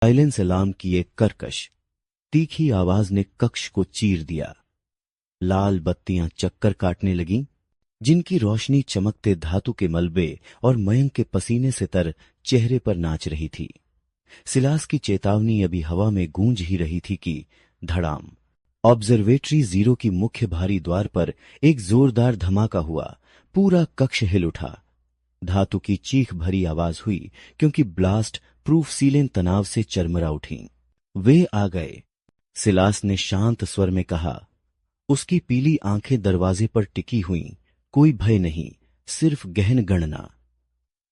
Silence alarm की एक कर्कश तीखी आवाज ने कक्ष को चीर दिया। लाल बत्तियां चक्कर काटने लगीं, जिनकी रोशनी चमकते धातु के मलबे और मयंक के पसीने से तर चेहरे पर नाच रही थी। सिलास की चेतावनी अभी हवा में गूंज ही रही थी कि धड़ाम, ऑब्जर्वेटरी जीरो की मुख्य भारी द्वार पर एक जोरदार धमाका हुआ। पूरा कक्ष हिल उठा। धातु की चीख भरी आवाज हुई, क्योंकि ब्लास्ट प्रूफ सीलें तनाव से चरमरा उठीं। वे आ गए, सिलास ने शांत स्वर में कहा। उसकी पीली आंखें दरवाजे पर टिकी हुईं। कोई भय नहीं, सिर्फ गहन गणना।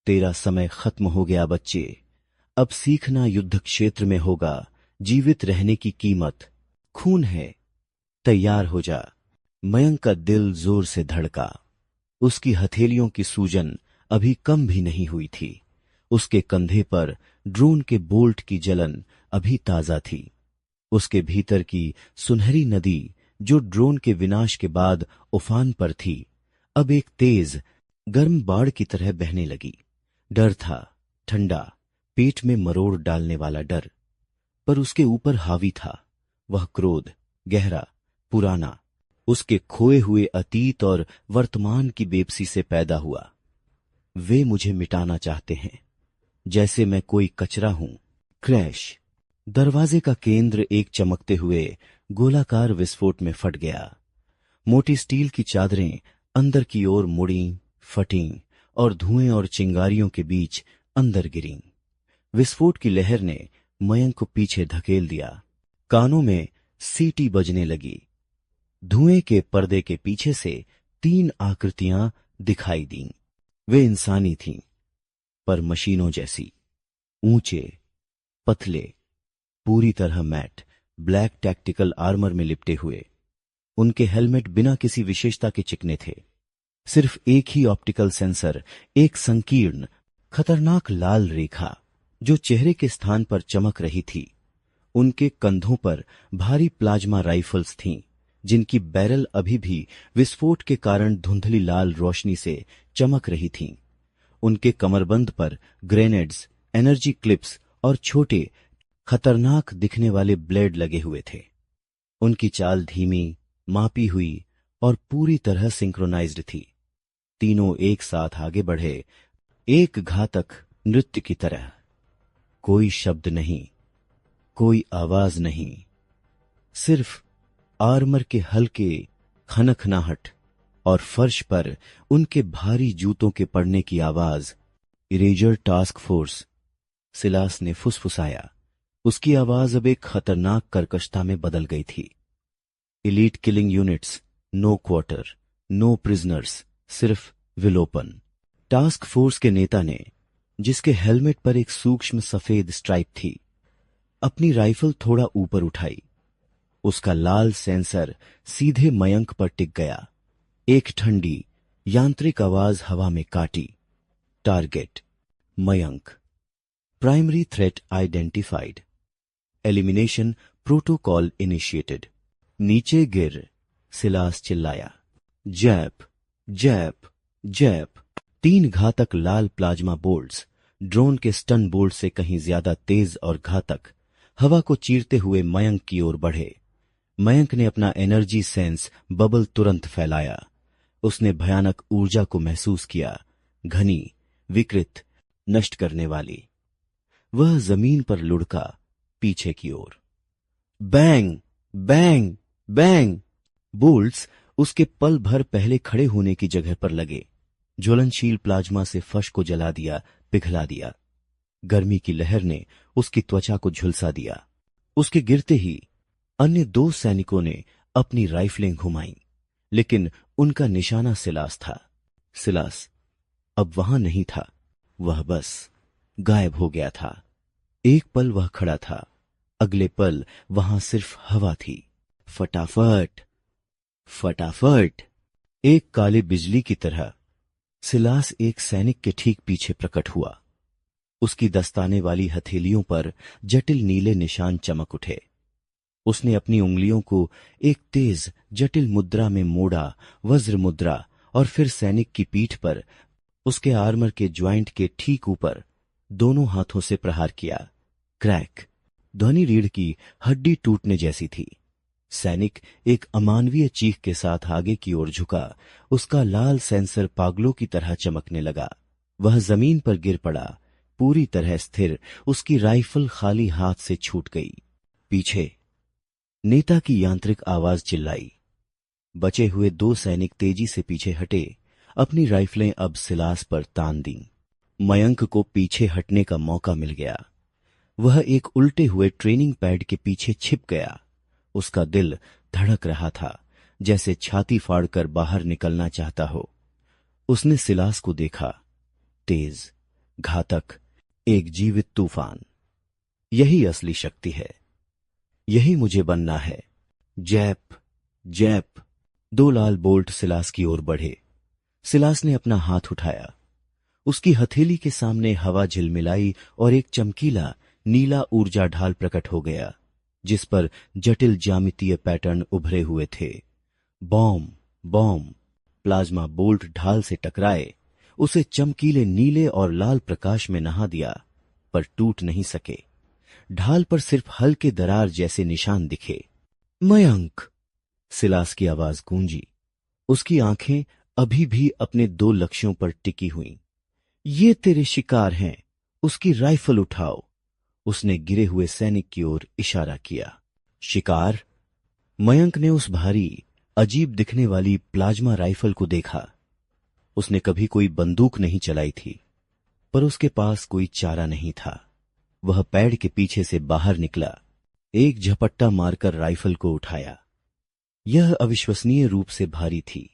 तेरा समय खत्म हो गया बच्चे। अब सीखना युद्ध क्षेत्र में होगा। जीवित रहने की कीमत खून है। तैयार हो जा। मयंक का दिल जोर से धड़का। उसकी हथेलियों की सूजन अभी कम भी नहीं हुई थी। उसके कंधे पर ड्रोन के बोल्ट की जलन अभी ताजा थी। उसके भीतर की सुनहरी नदी, जो ड्रोन के विनाश के बाद उफान पर थी, अब एक तेज गर्म बाढ़ की तरह बहने लगी। डर था, ठंडा, पेट में मरोड़ डालने वाला डर। पर उसके ऊपर हावी था वह क्रोध, गहरा, पुराना, उसके खोए हुए अतीत और वर्तमान की बेबसी से पैदा हुआ। वे मुझे मिटाना चाहते हैं, जैसे मैं कोई कचरा हूं। क्रैश। दरवाजे का केंद्र एक चमकते हुए गोलाकार विस्फोट में फट गया। मोटी स्टील की चादरें अंदर की ओर मुड़ीं, फटीं और धुएं और चिंगारियों के बीच अंदर गिरीं। विस्फोट की लहर ने मयंक को पीछे धकेल दिया। कानों में सीटी बजने लगी। धुएं के पर्दे के पीछे से 3 आकृतियां दिखाई दीं। वे इंसानी थीं, पर मशीनों जैसी। ऊंचे, पतले, पूरी तरह मैट, ब्लैक टैक्टिकल आर्मर में लिपटे हुए। उनके हेलमेट बिना किसी विशेषता के चिकने थे। सिर्फ एक ही ऑप्टिकल सेंसर, एक संकीर्ण, खतरनाक लाल रेखा, जो चेहरे के स्थान पर चमक रही थी। उनके कंधों पर भारी प्लाज्मा राइफल्स थीं, जिनकी बैरल अभी भी विस्फोट के कारण धुंधली लाल रोशनी से चमक रही थीं। उनके कमरबंद पर ग्रेनेड्स, एनर्जी क्लिप्स और छोटे, खतरनाक दिखने वाले ब्लेड लगे हुए थे। उनकी चाल धीमी, मापी हुई और पूरी तरह सिंक्रोनाइज्ड थी। तीनों एक साथ आगे बढ़े, एक घातक नृत्य की तरह। कोई शब्द नहीं, कोई आवाज नहीं, सिर्फ आर्मर के हल्के खनखनाहट और फर्श पर उनके भारी जूतों के पड़ने की आवाज। इरेजर टास्क फोर्स, सिलास ने फुसफुसाया। उसकी आवाज अब एक खतरनाक कर्कशता में बदल गई थी। Elite killing units, no quarter, no prisoners, सिर्फ विलोपन। टास्क फोर्स के नेता ने, जिसके हेलमेट पर एक सूक्ष्म सफेद स्ट्राइप थी, अपनी राइफल थोड़ा ऊपर उठाई। उसका लाल सेंसर सीधे मयंक पर टिक गया। एक ठंडी, यांत्रिक आवाज हवा में काटी। Target Mayank. Primary threat identified. Elimination protocol initiated. नीचे गिर, सिलास चिल्लाया। JAP, JAP, JAP. 3 घातक लाल प्लाज्मा बोल्ट्स, ड्रोन के स्टन बोल्ट से कहीं ज्यादा तेज और घातक, हवा को चीरते हुए मयंक की ओर बढ़े। मयंक ने अपना एनर्जी सेंस बबल तुरंत फैलाया। उसने भयानक ऊर्जा को महसूस किया, घनी, विकृत, नष्ट करने वाली। वह जमीन पर लुढ़का, पीछे की ओर। Bang, bang, bang. बोल्ट्स उसके पल भर पहले खड़े होने की जगह पर लगे। ज्वलनशील प्लाज्मा से फर्श को जला दिया, पिघला दिया। गर्मी की लहर ने उसकी त्वचा को झुलसा दिया। उसके गिरते ही अन्य 2 सैनिकों ने अपनी राइफलें घुमाईं, लेकिन उनका निशाना सिलास था। सिलास अब वहां नहीं था, वह बस गायब हो गया था। एक पल वह खड़ा था, अगले पल वहां सिर्फ हवा थी। फटाफट, फटाफट। एक काले बिजली की तरह सिलास एक सैनिक के ठीक पीछे प्रकट हुआ। उसकी दस्ताने वाली हथेलियों पर जटिल नीले निशान चमक उठे। उसने अपनी उंगलियों को एक तेज जटिल मुद्रा में मोड़ा, वज्र मुद्रा, और फिर सैनिक की पीठ पर, उसके आर्मर के ज्वाइंट के ठीक ऊपर, दोनों हाथों से प्रहार किया। क्रैक, ध्वनि रीढ़ की हड्डी टूटने जैसी थी। सैनिक एक अमानवीय चीख के साथ आगे की ओर झुका। उसका लाल सेंसर पागलों की तरह चमकने लगा। वह जमीन पर गिर पड़ा, पूरी तरह स्थिर। उसकी राइफल खाली हाथ से छूट गई। पीछे नेता की यांत्रिक आवाज चिल्लाई। बचे हुए 2 सैनिक तेजी से पीछे हटे, अपनी राइफलें अब सिलास पर तान दी। मयंक को पीछे हटने का मौका मिल गया। वह एक उल्टे हुए ट्रेनिंग पैड के पीछे छिप गया। उसका दिल धड़क रहा था, जैसे छाती फाड़कर बाहर निकलना चाहता हो। उसने सिलास को देखा, तेज, घातक, एक जीवित तूफान। यही असली शक्ति है, यही मुझे बनना है। JAP, JAP. 2 लाल बोल्ट सिलास की ओर बढ़े। सिलास ने अपना हाथ उठाया। उसकी हथेली के सामने हवा झिलमिलाई और एक चमकीला नीला ऊर्जा ढाल प्रकट हो गया, जिस पर जटिल ज्यामितीय पैटर्न उभरे हुए थे। Bomb, bomb. प्लाज्मा बोल्ट ढाल से टकराए, उसे चमकीले नीले और लाल प्रकाश में नहा दिया, पर टूट नहीं सके। ढाल पर सिर्फ हल्के दरार जैसे निशान दिखे। मयंक, सिलास की आवाज गूंजी। उसकी आंखें अभी भी अपने 2 लक्ष्यों पर टिकी हुईं। ये तेरे शिकार हैं, उसकी राइफल उठाओ। उसने गिरे हुए सैनिक की ओर इशारा किया। शिकार? मयंक ने उस भारी, अजीब दिखने वाली प्लाज्मा राइफल को देखा। उसने कभी कोई बंदूक नहीं चलाई थी, पर उसके पास कोई चारा नहीं था। वह पैड के पीछे से बाहर निकला, एक झपट्टा मारकर राइफल को उठाया। यह अविश्वसनीय रूप से भारी थी।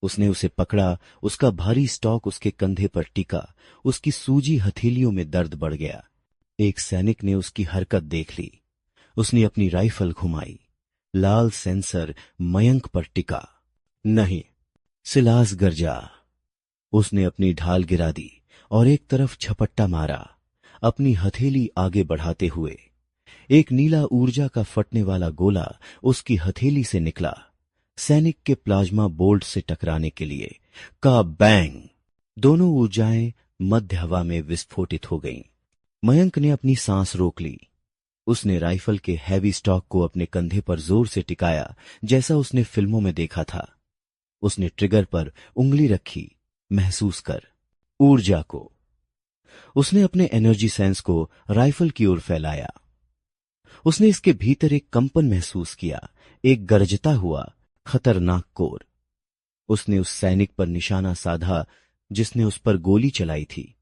उसने उसे पकड़ा, उसका भारी स्टॉक उसके कंधे पर टिका। उसकी सूजी हथेलियों में दर्द बढ़ गया। एक सैनिक ने उसकी हरकत देख ली। उसने अपनी राइफल घुमाई। लाल सेंसर मयंक पर टिका। नहीं, सिलास गरजा। उसने अपनी ढाल गिरा दी और एक तरफ झपट्टा मारा, अपनी हथेली आगे बढ़ाते हुए। एक नीला ऊर्जा का फटने वाला गोला उसकी हथेली से निकला, सैनिक के प्लाज्मा बोल्ट से टकराने के लिए। का बैंग! दोनों ऊर्जाएं मध्य हवा में विस्फोटित हो गईं। मयंक ने अपनी सांस रोक ली। उसने राइफल के हैवी स्टॉक को अपने कंधे पर जोर से टिकाया, जैसा उसने फिल्मों में देखा था। उसने ट्रिगर पर उंगली रखी, महसूस कर ऊर्जा को। उसने अपने एनर्जी सेंस को राइफल की ओर फैलाया। उसने इसके भीतर एक कंपन महसूस किया, एक गरजता हुआ खतरनाक कोर। उसने उस सैनिक पर निशाना साधा जिसने उस पर गोली चलाई थी।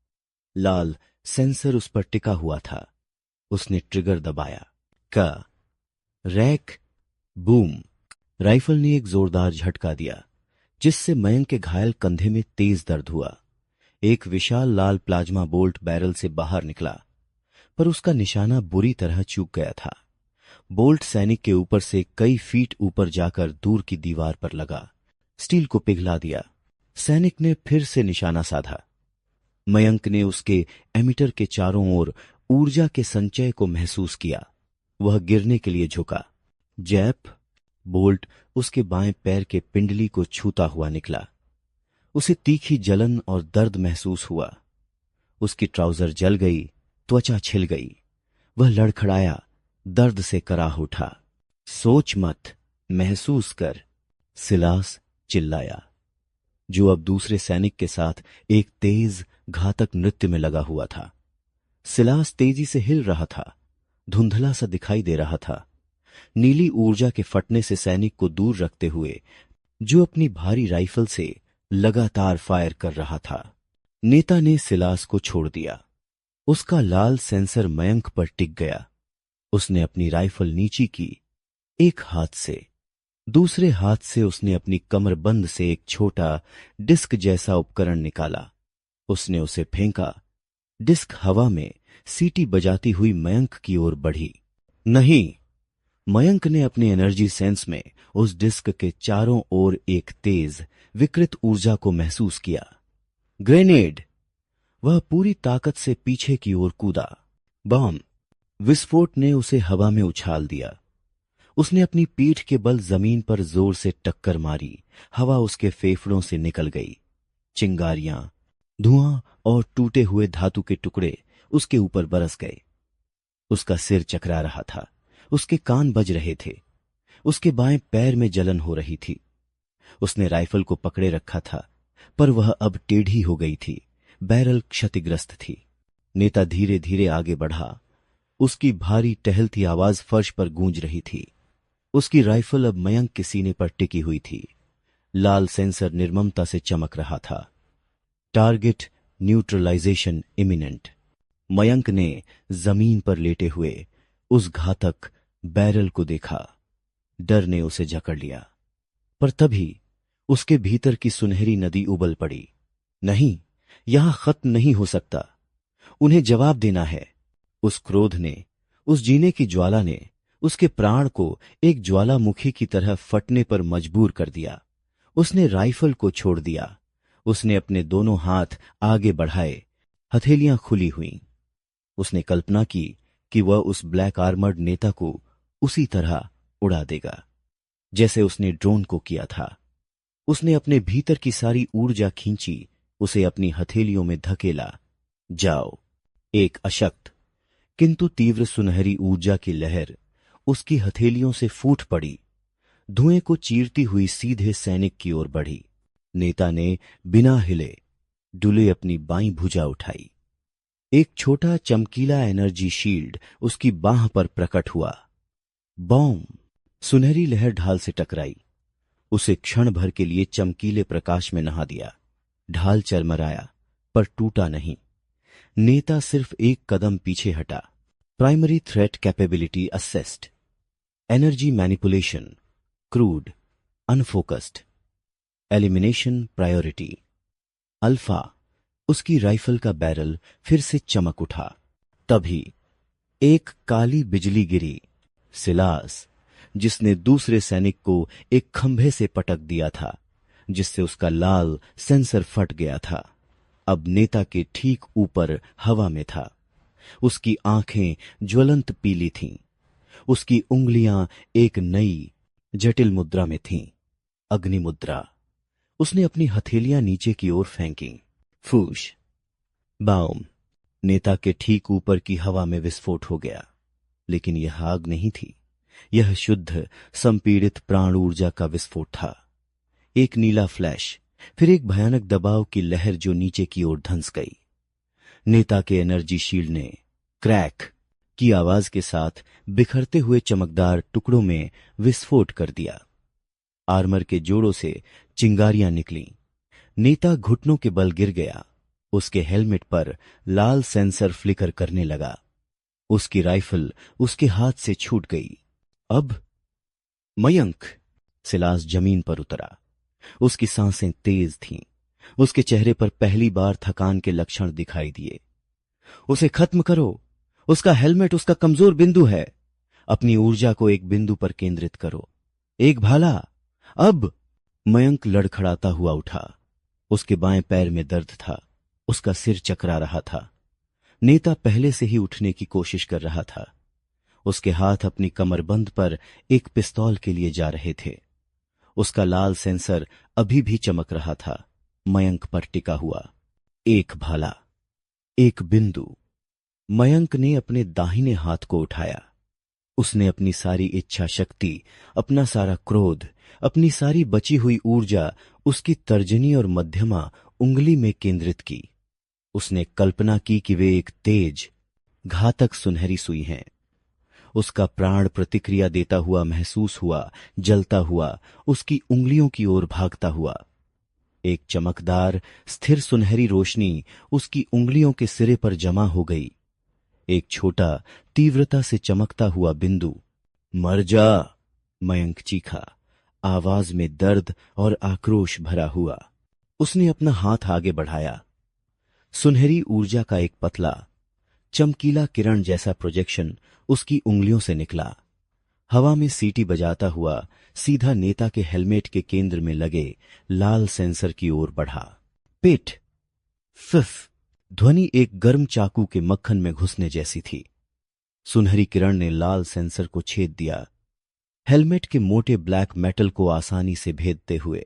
लाल सेंसर उस पर टिका हुआ था। उसने ट्रिगर दबाया। का रैक, बूम। राइफल ने एक जोरदार झटका दिया, जिससे मयंक के घायल कंधे में तेज दर्द हुआ। एक विशाल लाल प्लाज्मा बोल्ट बैरल से बाहर निकला, पर उसका निशाना बुरी तरह चूक गया था। बोल्ट सैनिक के ऊपर से कई फीट ऊपर जाकर दूर की दीवार पर लगा, स्टील को पिघला दिया। सैनिक ने फिर से निशाना साधा। मयंक ने उसके एमिटर के चारों ओर ऊर्जा के संचय को महसूस किया। वह गिरने के लिए झुका। जैप! बोल्ट उसके बाएं पैर के पिंडली को छूता हुआ निकला। उसे तीखी जलन और दर्द महसूस हुआ। उसकी ट्राउजर जल गई, त्वचा छिल गई। वह लड़खड़ाया, दर्द से कराह उठा। सोच मत, महसूस कर, सिलास चिल्लाया, जो अब दूसरे सैनिक के साथ एक तेज घातक नृत्य में लगा हुआ था। सिलास तेजी से हिल रहा था, धुंधला सा दिखाई दे रहा था, नीली ऊर्जा के फटने से सैनिक को दूर रखते हुए, जो अपनी भारी राइफल से लगातार फायर कर रहा था। नेता ने सिलास को छोड़ दिया। उसका लाल सेंसर मयंक पर टिक गया। उसने अपनी राइफल नीची की, एक हाथ से। दूसरे हाथ से उसने अपनी कमरबंद से एक छोटा डिस्क जैसा उपकरण निकाला। उसने उसे फेंका। डिस्क हवा में सीटी बजाती हुई मयंक की ओर बढ़ी। नहीं! मयंक ने अपने एनर्जी सेंस में उस डिस्क के चारों ओर एक तेज विकृत ऊर्जा को महसूस किया। ग्रेनेड! वह पूरी ताकत से पीछे की ओर कूदा। बम! विस्फोट ने उसे हवा में उछाल दिया। उसने अपनी पीठ के बल जमीन पर जोर से टक्कर मारी। हवा उसके फेफड़ों से निकल गई। चिंगारियां, धुआं और टूटे हुए धातु के टुकड़े उसके ऊपर बरस गए। उसका सिर चकरा रहा था, उसके कान बज रहे थे, उसके बाएं पैर में जलन हो रही थी। उसने राइफल को पकड़े रखा था, पर वह अब टेढ़ी हो गई थी, बैरल क्षतिग्रस्त थी। नेता धीरे धीरे आगे बढ़ा। उसकी भारी टहलती आवाज फर्श पर गूंज रही थी। उसकी राइफल अब मयंक के सीने पर टिकी हुई थी। लाल सेंसर निर्ममता से चमक रहा था। Target neutralisation imminent. मयंक ने जमीन पर लेटे हुए उस घातक बैरल को देखा। डर ने उसे जकड़ लिया, पर तभी उसके भीतर की सुनहरी नदी उबल पड़ी। नहीं, यहां खत्म नहीं हो सकता। उन्हें जवाब देना है। उस क्रोध ने, उस जीने की ज्वाला ने उसके प्राण को एक ज्वालामुखी की तरह फटने पर मजबूर कर दिया। उसने राइफल को छोड़ दिया। उसने अपने दोनों हाथ आगे बढ़ाए, हथेलियां खुली हुईं। उसने कल्पना की कि वह उस ब्लैक आर्मर्ड नेता को उसी तरह उड़ा देगा जैसे उसने ड्रोन को किया था। उसने अपने भीतर की सारी ऊर्जा खींची, उसे अपनी हथेलियों में धकेला। जाओ। एक अशक्त किंतु तीव्र सुनहरी ऊर्जा की लहर उसकी हथेलियों से फूट पड़ी, धुएं को चीरती हुई सीधे सैनिक की ओर बढ़ी। नेता ने बिना हिले डुले अपनी बाईं भुजा उठाई। एक छोटा चमकीला एनर्जी शील्ड उसकी बांह पर प्रकट हुआ। बॉम्ब! सुनहरी लहर ढाल से टकराई, उसे क्षण भर के लिए चमकीले प्रकाश में नहा दिया। ढाल चरमराया, पर टूटा नहीं। नेता सिर्फ एक कदम पीछे हटा। Primary threat capability assessed. Energy manipulation crude, unfocused. Elimination priority alpha. उसकी राइफल का बैरल फिर से चमक उठा। तभी एक काली बिजली गिरी। सिलास, जिसने दूसरे सैनिक को एक खंभे से पटक दिया था, जिससे उसका लाल सेंसर फट गया था, अब नेता के ठीक ऊपर हवा में था। उसकी आंखें ज्वलंत पीली थीं। उसकी उंगलियां एक नई जटिल मुद्रा में थीं, अग्नि मुद्रा। उसने अपनी हथेलियां नीचे की ओर फेंकी। फूश! बाउम! नेता के ठीक ऊपर की हवा में विस्फोट हो गया। लेकिन यह आग नहीं थी, यह शुद्ध संपीड़ित प्राण ऊर्जा का विस्फोट था। एक नीला फ्लैश, फिर एक भयानक दबाव की लहर जो नीचे की ओर धंस गई। नेता के एनर्जी शील्ड ने क्रैक की आवाज के साथ बिखरते हुए चमकदार टुकड़ों में विस्फोट कर दिया। आर्मर के जोड़ों से चिंगारियां निकलीं। नेता घुटनों के बल गिर गया। उसके हेलमेट पर लाल सेंसर फ्लिकर करने लगा। उसकी राइफल उसके हाथ से छूट गई। अब मयंक! सिलास जमीन पर उतरा। उसकी सांसें तेज थीं। उसके चेहरे पर पहली बार थकान के लक्षण दिखाई दिए। उसे खत्म करो। उसका हेलमेट उसका कमजोर बिंदु है। अपनी ऊर्जा को एक बिंदु पर केंद्रित करो। एक भाला। अब! मयंक लड़खड़ाता हुआ उठा। उसके बाएं पैर में दर्द था। उसका सिर चकरा रहा था। नेता पहले से ही उठने की कोशिश कर रहा था। उसके हाथ अपनी कमरबंद पर एक पिस्तौल के लिए जा रहे थे। उसका लाल सेंसर अभी भी चमक रहा था, मयंक पर टिका हुआ। एक भाला, एक बिंदु। मयंक ने अपने दाहिने हाथ को उठाया। उसने अपनी सारी इच्छा शक्ति, अपना सारा क्रोध, अपनी सारी बची हुई ऊर्जा उसकी तर्जनी और मध्यमा उंगली में केंद्रित की। उसने कल्पना की कि वे एक तेज, घातक सुनहरी सुई हैं। उसका प्राण प्रतिक्रिया देता हुआ महसूस हुआ, जलता हुआ, उसकी उंगलियों की ओर भागता हुआ। एक चमकदार, स्थिर सुनहरी रोशनी उसकी उंगलियों के सिरे पर जमा हो गई। एक छोटा, तीव्रता से चमकता हुआ बिंदु। मर जा! मयंक चीखा, आवाज में दर्द और आक्रोश भरा हुआ। उसने अपना हाथ आगे बढ़ाया। सुनहरी ऊर्जा का एक पतला, चमकीला किरण जैसा प्रोजेक्शन उसकी उंगलियों से निकला। हवा में सीटी बजाता हुआ सीधा नेता के हेलमेट के केंद्र में लगे लाल सेंसर की ओर बढ़ा। पिट! फिफ! ध्वनि एक गर्म चाकू के मक्खन में घुसने जैसी थी। सुनहरी किरण ने लाल सेंसर को छेद दिया, हेलमेट के मोटे ब्लैक मेटल को आसानी से भेदते हुए।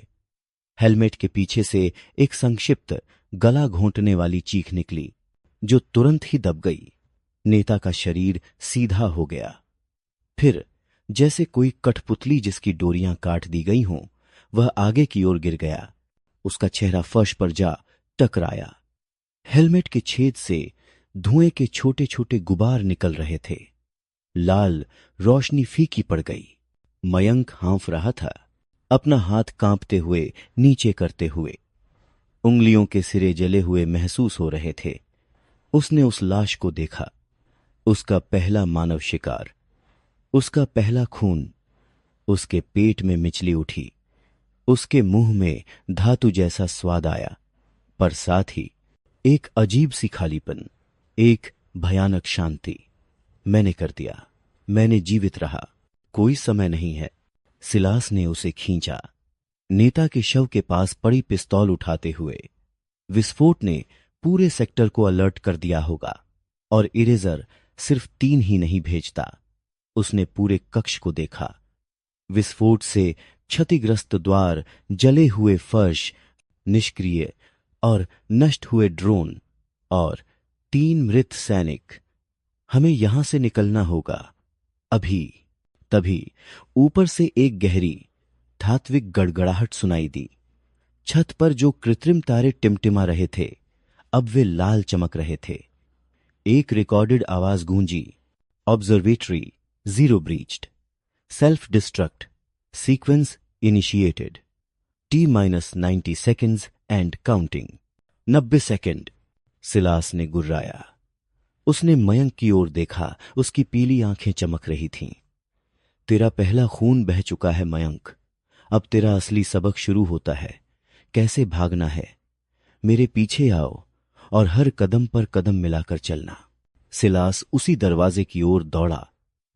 हेलमेट के पीछे से एक संक्षिप्त, गला घोंटने वाली चीख निकली, जो तुरंत ही दब गई। नेता का शरीर सीधा हो गया। फिर जैसे कोई कठपुतली जिसकी डोरियां काट दी गई हों, वह आगे की ओर गिर गया। उसका चेहरा फर्श पर जा टकराया। हेलमेट के छेद से धुएं के छोटे छोटे गुबार निकल रहे थे। लाल रोशनी फीकी पड़ गई। मयंक हाँफ रहा था, अपना हाथ कांपते हुए नीचे करते हुए। उंगलियों के सिरे जले हुए महसूस हो रहे थे। उसने उस लाश को देखा, उसका पहला मानव शिकार, उसका पहला खून। उसके पेट में मिचली उठी, उसके मुंह में धातु जैसा स्वाद आया, पर साथ ही एक अजीब सी खालीपन, एक भयानक शांति। मैंने कर दिया, मैंने जीवित रहा, कोई समय नहीं है। सिलास ने उसे खींचा, नेता के शव के पास पड़ी पिस्तौल उठाते हुए। विस्फोट ने पूरे सेक्टर को अलर्ट कर दिया होगा, और इरेजर सिर्फ 3 ही नहीं भेजता। उसने पूरे कक्ष को देखा। विस्फोट से क्षतिग्रस्त द्वार, जले हुए फर्श, निष्क्रिय और नष्ट हुए ड्रोन, और 3 मृत सैनिक। हमें यहां से निकलना होगा अभी। तभी ऊपर से एक गहरी धात्विक गड़गड़ाहट सुनाई दी। छत पर जो कृत्रिम तारे टिमटिमा रहे थे, अब वे लाल चमक रहे थे। एक रिकॉर्डेड आवाज गूंजी, observatory 0 breached, self destruct sequence initiated, T-90 seconds and counting. 90 second. Silas ने गुर्राया। उसने मयंक की ओर देखा, उसकी पीली आंखें चमक रही थीं। तेरा पहला खून बह चुका है मयंक, अब तेरा असली सबक शुरू होता है। कैसे भागना है, मेरे पीछे आओ और हर कदम पर कदम मिलाकर चलना। सिलास उसी दरवाजे की ओर दौड़ा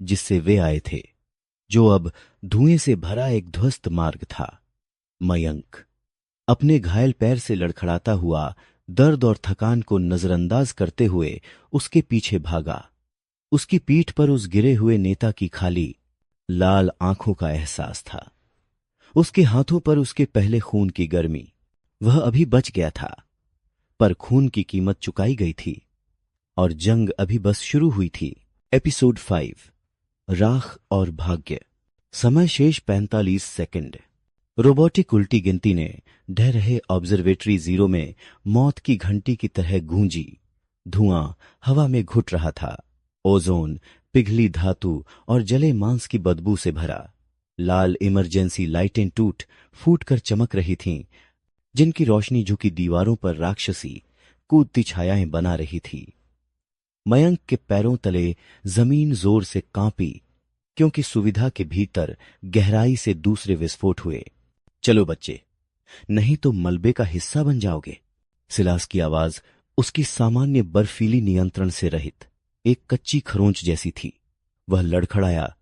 जिससे वे आए थे, जो अब धुएं से भरा एक ध्वस्त मार्ग था। मयंक अपने घायल पैर से लड़खड़ाता हुआ, दर्द और थकान को नजरअंदाज करते हुए उसके पीछे भागा। उसकी पीठ पर उस गिरे हुए नेता की खाली लाल आंखों का एहसास था। उसके हाथों पर उसके पहले खून की गर्मी। वह अभी बच गया था, पर खून की कीमत चुकाई गई थी और जंग अभी बस शुरू हुई थी। एपिसोड 5, राख और भाग्य। समय शेष 45 सेकंड। रोबोटिक उल्टी गिनती ने ढह रहे ऑब्जर्वेटरी 0 में मौत की घंटी की तरह गूंजी। धुआं हवा में घुट रहा था। ओजोन, पिघली धातु और जले मांस की बदबू से भरा। लाल इमरजेंसी लाइटें टूट फूट कर चमक रही थीं, जिनकी रोशनी झुकी दीवारों पर राक्षसी कूदती छायाएं बना रही थी। मयंक के पैरों तले जमीन जोर से कांपी, क्योंकि सुविधा के भीतर गहराई से दूसरे विस्फोट हुए। चलो बच्चे, नहीं तो मलबे का हिस्सा बन जाओगे। सिलास की आवाज उसकी सामान्य बर्फीली नियंत्रण से रहित एक कच्ची खरोंच जैसी थी। वह लड़खड़ाया,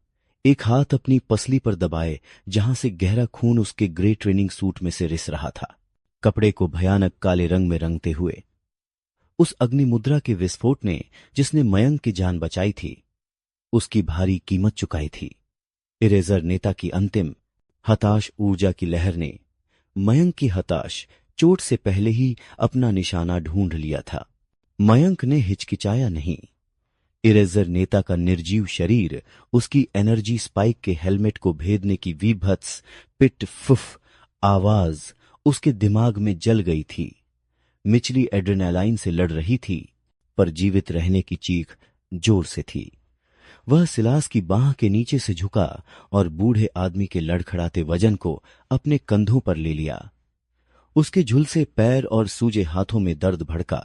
एक हाथ अपनी पसली पर दबाए जहां से गहरा खून उसके ग्रे ट्रेनिंग सूट में से रिस रहा था, कपड़े को भयानक काले रंग में रंगते हुए। उस अग्निमुद्रा के विस्फोट ने जिसने मयंक की जान बचाई थी, उसकी भारी कीमत चुकाई थी। इरेजर नेता की अंतिम हताश ऊर्जा की लहर ने मयंक की हताश चोट से पहले ही अपना निशाना ढूंढ लिया था। मयंक ने हिचकिचाया नहीं। इरेजर नेता का निर्जीव शरीर उसकी एनर्जी स्पाइक के हेलमेट को भेदने की वीभत्स पिट फुफ आवाज उसके दिमाग में जल गई थी। मिचली एड्रेनालाइन से लड़ रही थी, पर जीवित रहने की चीख जोर से थी। वह सिलास की बांह के नीचे से झुका और बूढ़े आदमी के लड़खड़ाते वजन को अपने कंधों पर ले लिया। उसके झुलसे पैर और सूजे हाथों में दर्द भड़का,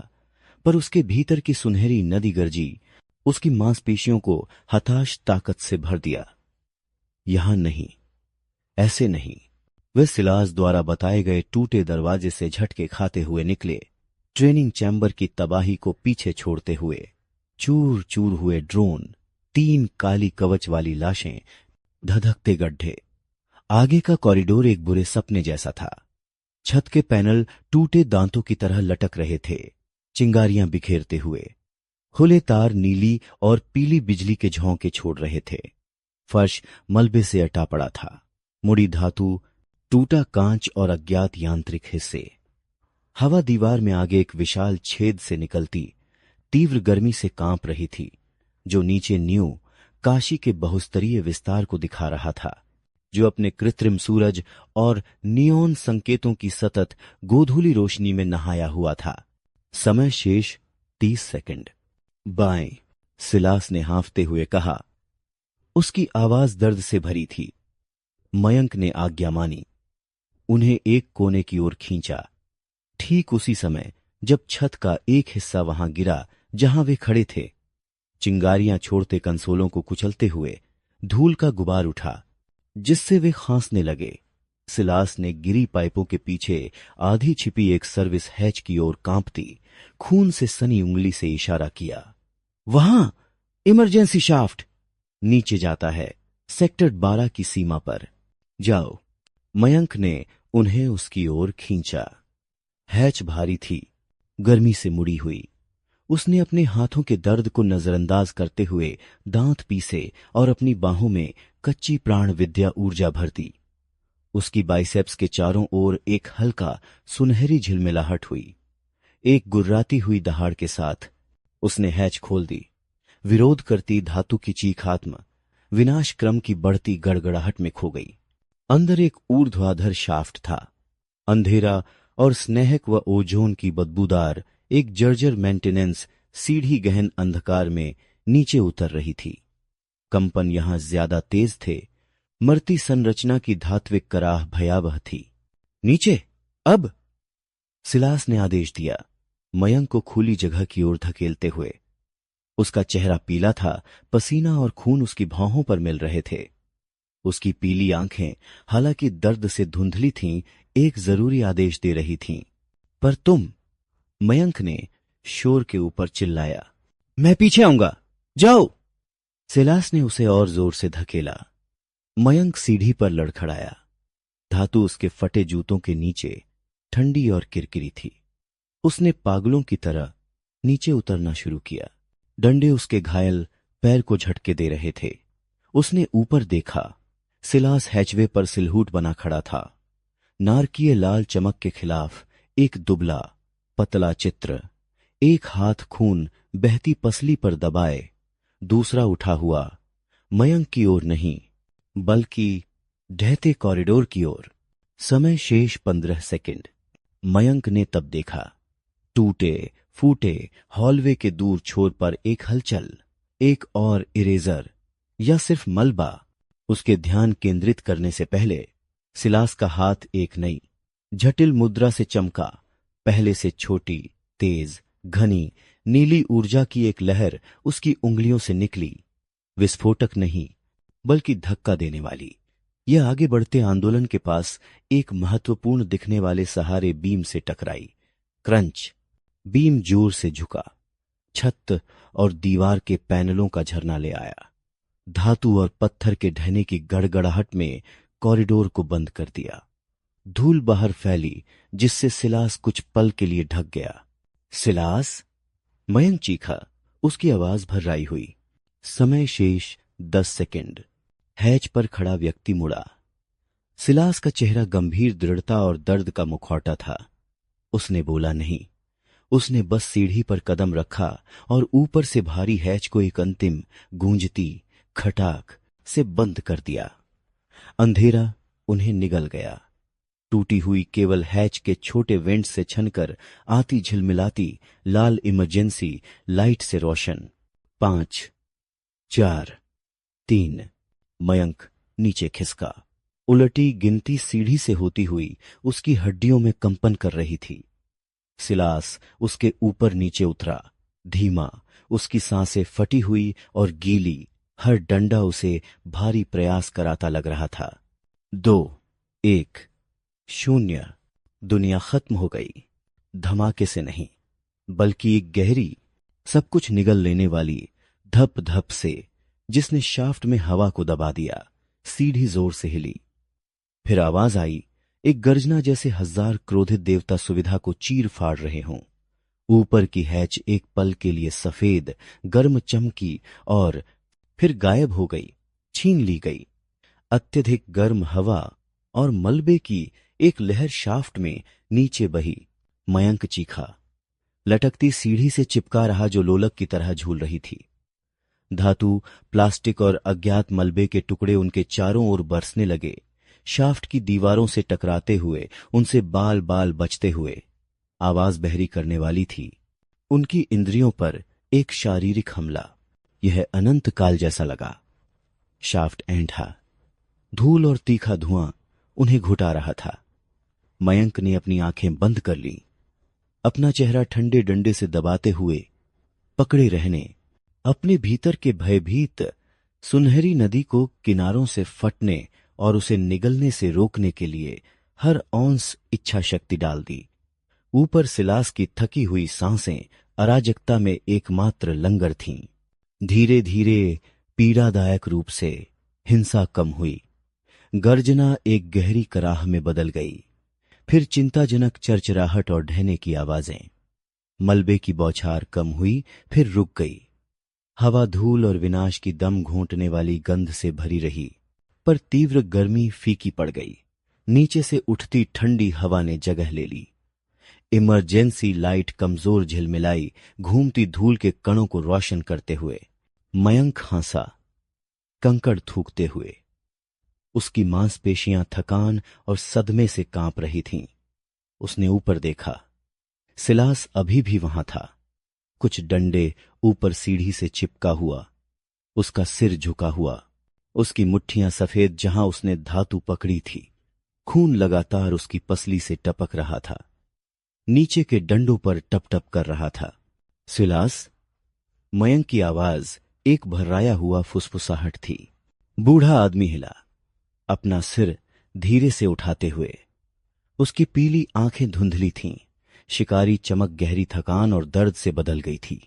पर उसके भीतर की सुनहरी नदी गर्जी उसकी मांसपेशियों को हताश ताकत से भर दिया। यहां नहीं, ऐसे नहीं। वे सिलास द्वारा बताए गए टूटे दरवाजे से झटके खाते हुए निकले, ट्रेनिंग चैम्बर की तबाही को पीछे छोड़ते हुए। चूर चूर हुए ड्रोन, 3 काली कवच वाली लाशें, धधकते गड्ढे। आगे का कॉरिडोर एक बुरे सपने जैसा था। छत के पैनल टूटे दांतों की तरह लटक रहे थे, चिंगारियां बिखेरते हुए। खुले तार नीली और पीली बिजली के झोंके छोड़ रहे थे। फर्श मलबे से अटा पड़ा था, मुड़ी धातु, टूटा कांच और अज्ञात यांत्रिक हिस्से। हवा दीवार में आगे एक विशाल छेद से निकलती तीव्र गर्मी से कांप रही थी। जो नीचे न्यू काशी के बहुस्तरीय विस्तार को दिखा रहा था, जो अपने कृत्रिम सूरज और नियोन संकेतों की सतत गोधूली रोशनी में नहाया हुआ था। समय शेष 30 सेकंड। बाएं, सिलास ने हांफते हुए कहा। उसकी आवाज दर्द से भरी थी। मयंक ने आज्ञा मानी। उन्हें एक कोने की ओर खींचा। ठीक उसी समय जब छत का एक हिस्सा वहां गिरा जहां वे खड़े थे, चिंगारियां छोड़ते कंसोलों को कुचलते हुए धूल का गुबार उठा, जिससे वे खांसने लगे। सिलास ने गिरी पाइपों के पीछे आधी छिपी एक सर्विस हैच की ओर कांपती, खून से सनी उंगली से इशारा किया। वहां इमरजेंसी शाफ्ट नीचे जाता है, सेक्टर 12 की सीमा पर। जाओ। मयंक ने उन्हें उसकी ओर खींचा। हैच भारी थी, गर्मी से मुड़ी हुई। उसने अपने हाथों के दर्द को नजरअंदाज करते हुए दांत पीसे और अपनी बाहों में कच्ची प्राण विद्या ऊर्जा भर दी। उसकी बाइसेप्स के चारों ओर एक हल्का सुनहरी झिलमिलाहट हुई। एक गुर्राती हुई दहाड़ के साथ उसने हैच खोल दी। विरोध करती धातु की चीखात्म विनाश क्रम की बढ़ती गड़गड़ाहट में खो गई। अंदर एक ऊर्ध्वाधर शाफ्ट था। अंधेरा और स्नेहक व ओजोन की बदबूदार एक जर्जर मेंटेनेंस सीढ़ी गहन अंधकार में नीचे उतर रही थी। कंपन यहां ज्यादा तेज थे। मरती संरचना की धात्विक कराह भयावह थी। नीचे अब, सिलास ने आदेश दिया, मयंक को खुली जगह की ओर धकेलते हुए। उसका चेहरा पीला था, पसीना और खून उसकी भौहों पर मिल रहे थे। उसकी पीली आंखें हालांकि दर्द से धुंधली थीं, एक जरूरी आदेश दे रही थीं। पर तुम, मयंक ने शोर के ऊपर चिल्लाया। मैं पीछे आऊंगा, जाओ। सिलास ने उसे और जोर से धकेला। मयंक सीढ़ी पर लड़खड़ाया। धातु उसके फटे जूतों के नीचे ठंडी और किरकिरी थी। उसने पागलों की तरह नीचे उतरना शुरू किया। डंडे उसके घायल पैर को झटके दे रहे थे। उसने ऊपर देखा। सिलास हैचवे पर सिलहूट बना खड़ा था। नारकीय लाल चमक के खिलाफ एक दुबला पतला चित्र, एक हाथ खून बहती पसली पर दबाए, दूसरा उठा हुआ, मयंक की ओर नहीं बल्कि ढहते कॉरिडोर की ओर। समय शेष 15 सेकंड। मयंक ने तब देखा, टूटे फूटे हॉलवे के दूर छोर पर एक हलचल, एक और इरेजर या सिर्फ मलबा। उसके ध्यान केंद्रित करने से पहले सिलास का हाथ एक नई जटिल मुद्रा से चमका। पहले से छोटी, तेज, घनी नीली ऊर्जा की एक लहर उसकी उंगलियों से निकली। विस्फोटक नहीं बल्कि धक्का देने वाली। यह आगे बढ़ते आंदोलन के पास एक महत्वपूर्ण दिखने वाले सहारे बीम से टकराई। क्रंच। बीम जोर से झुका। छत और दीवार के पैनलों का झरना ले आया। धातु और पत्थर के ढहने की गड़गड़ाहट में कॉरिडोर को बंद कर दिया। धूल बाहर फैली, जिससे सिलास कुछ पल के लिए ढक गया। सिलास, मयंक चीखा, उसकी आवाज भर्राई हुई। समय शेष 10 सेकंड। हैच पर खड़ा व्यक्ति मुड़ा। सिलास का चेहरा गंभीर दृढ़ता और दर्द का मुखौटा था। उसने बोला नहीं। उसने बस सीढ़ी पर कदम रखा और ऊपर से भारी हैच को एक अंतिम गूंजती खटाक से बंद कर दिया। अंधेरा उन्हें निगल गया। टूटी हुई केवल हैच के छोटे वेंट से छनकर आती झिलमिलाती लाल इमरजेंसी लाइट से रोशन। 5, 4, 3। मयंक नीचे खिसका। उलटी गिनती सीढ़ी से होती हुई उसकी हड्डियों में कंपन कर रही थी। सिलास उसके ऊपर नीचे उतरा, धीमा। उसकी सांसें फटी हुई और गीली, हर डंडा उसे भारी प्रयास कराता लग रहा था। 2, 1, 0। दुनिया खत्म हो गई। धमाके से नहीं बल्कि एक गहरी, सब कुछ निगल लेने वाली धप धप से, जिसने शाफ्ट में हवा को दबा दिया। सीढ़ी जोर से हिली। फिर आवाज आई, एक गर्जना जैसे 1000 क्रोधित देवता सुविधा को चीर फाड़ रहे हों। ऊपर की हैच एक पल के लिए सफेद गर्म चमकी और फिर गायब हो गई, छीन ली गई। अत्यधिक गर्म हवा और मलबे की एक लहर शाफ्ट में नीचे बही। मयंक चीखा। लटकती सीढ़ी से चिपका रहा जो लोलक की तरह झूल रही थी। धातु, प्लास्टिक और अज्ञात मलबे के टुकड़े उनके चारों ओर बरसने लगे, शाफ्ट की दीवारों से टकराते हुए, उनसे बाल बाल बचते हुए। आवाज बहरी करने वाली थी, उनकी इंद्रियों पर एक शारीरिक हमला। यह अनंत काल जैसा लगा। शाफ्ट ऐंठा, धूल और तीखा धुआं उन्हें घुटा रहा था। मयंक ने अपनी आंखें बंद कर लीं, अपना चेहरा ठंडे डंडे से दबाते हुए पकड़े रहने, अपने भीतर के भयभीत सुनहरी नदी को किनारों से फटने और उसे निगलने से रोकने के लिए हर औंस इच्छा शक्ति डाल दी। ऊपर सिलास की थकी हुई सांसें अराजकता में एकमात्र लंगर थीं। धीरे धीरे पीड़ादायक रूप से हिंसा कम हुई। गर्जना एक गहरी कराह में बदल गई। फिर चिंताजनक चरचराहट और ढहने की आवाजें। मलबे की बौछार कम हुई, फिर रुक गई। हवा धूल और विनाश की दम घोंटने वाली गंध से भरी रही, पर तीव्र गर्मी फीकी पड़ गई। नीचे से उठती ठंडी हवा ने जगह ले ली। इमरजेंसी लाइट कमजोर झिलमिलाई, घूमती धूल के कणों को रोशन करते हुए। मयंक हंसा, कंकड़ थूकते हुए। उसकी मांसपेशियां थकान और सदमे से कांप रही थीं। उसने ऊपर देखा, सिलास अभी भी वहां था, कुछ डंडे ऊपर सीढ़ी से चिपका हुआ, उसका सिर झुका हुआ, उसकी मुट्ठियां सफेद जहां उसने धातु पकड़ी थी। खून लगातार उसकी पसली से टपक रहा था, नीचे के डंडों पर टप टप कर रहा था। सिलास, मयंक की आवाज एक भर्राया हुआ फुसफुसाहट थी। बूढ़ा आदमी हिला, अपना सिर धीरे से उठाते हुए। उसकी पीली आंखें धुंधली थीं। शिकारी चमक गहरी थकान और दर्द से बदल गई थी।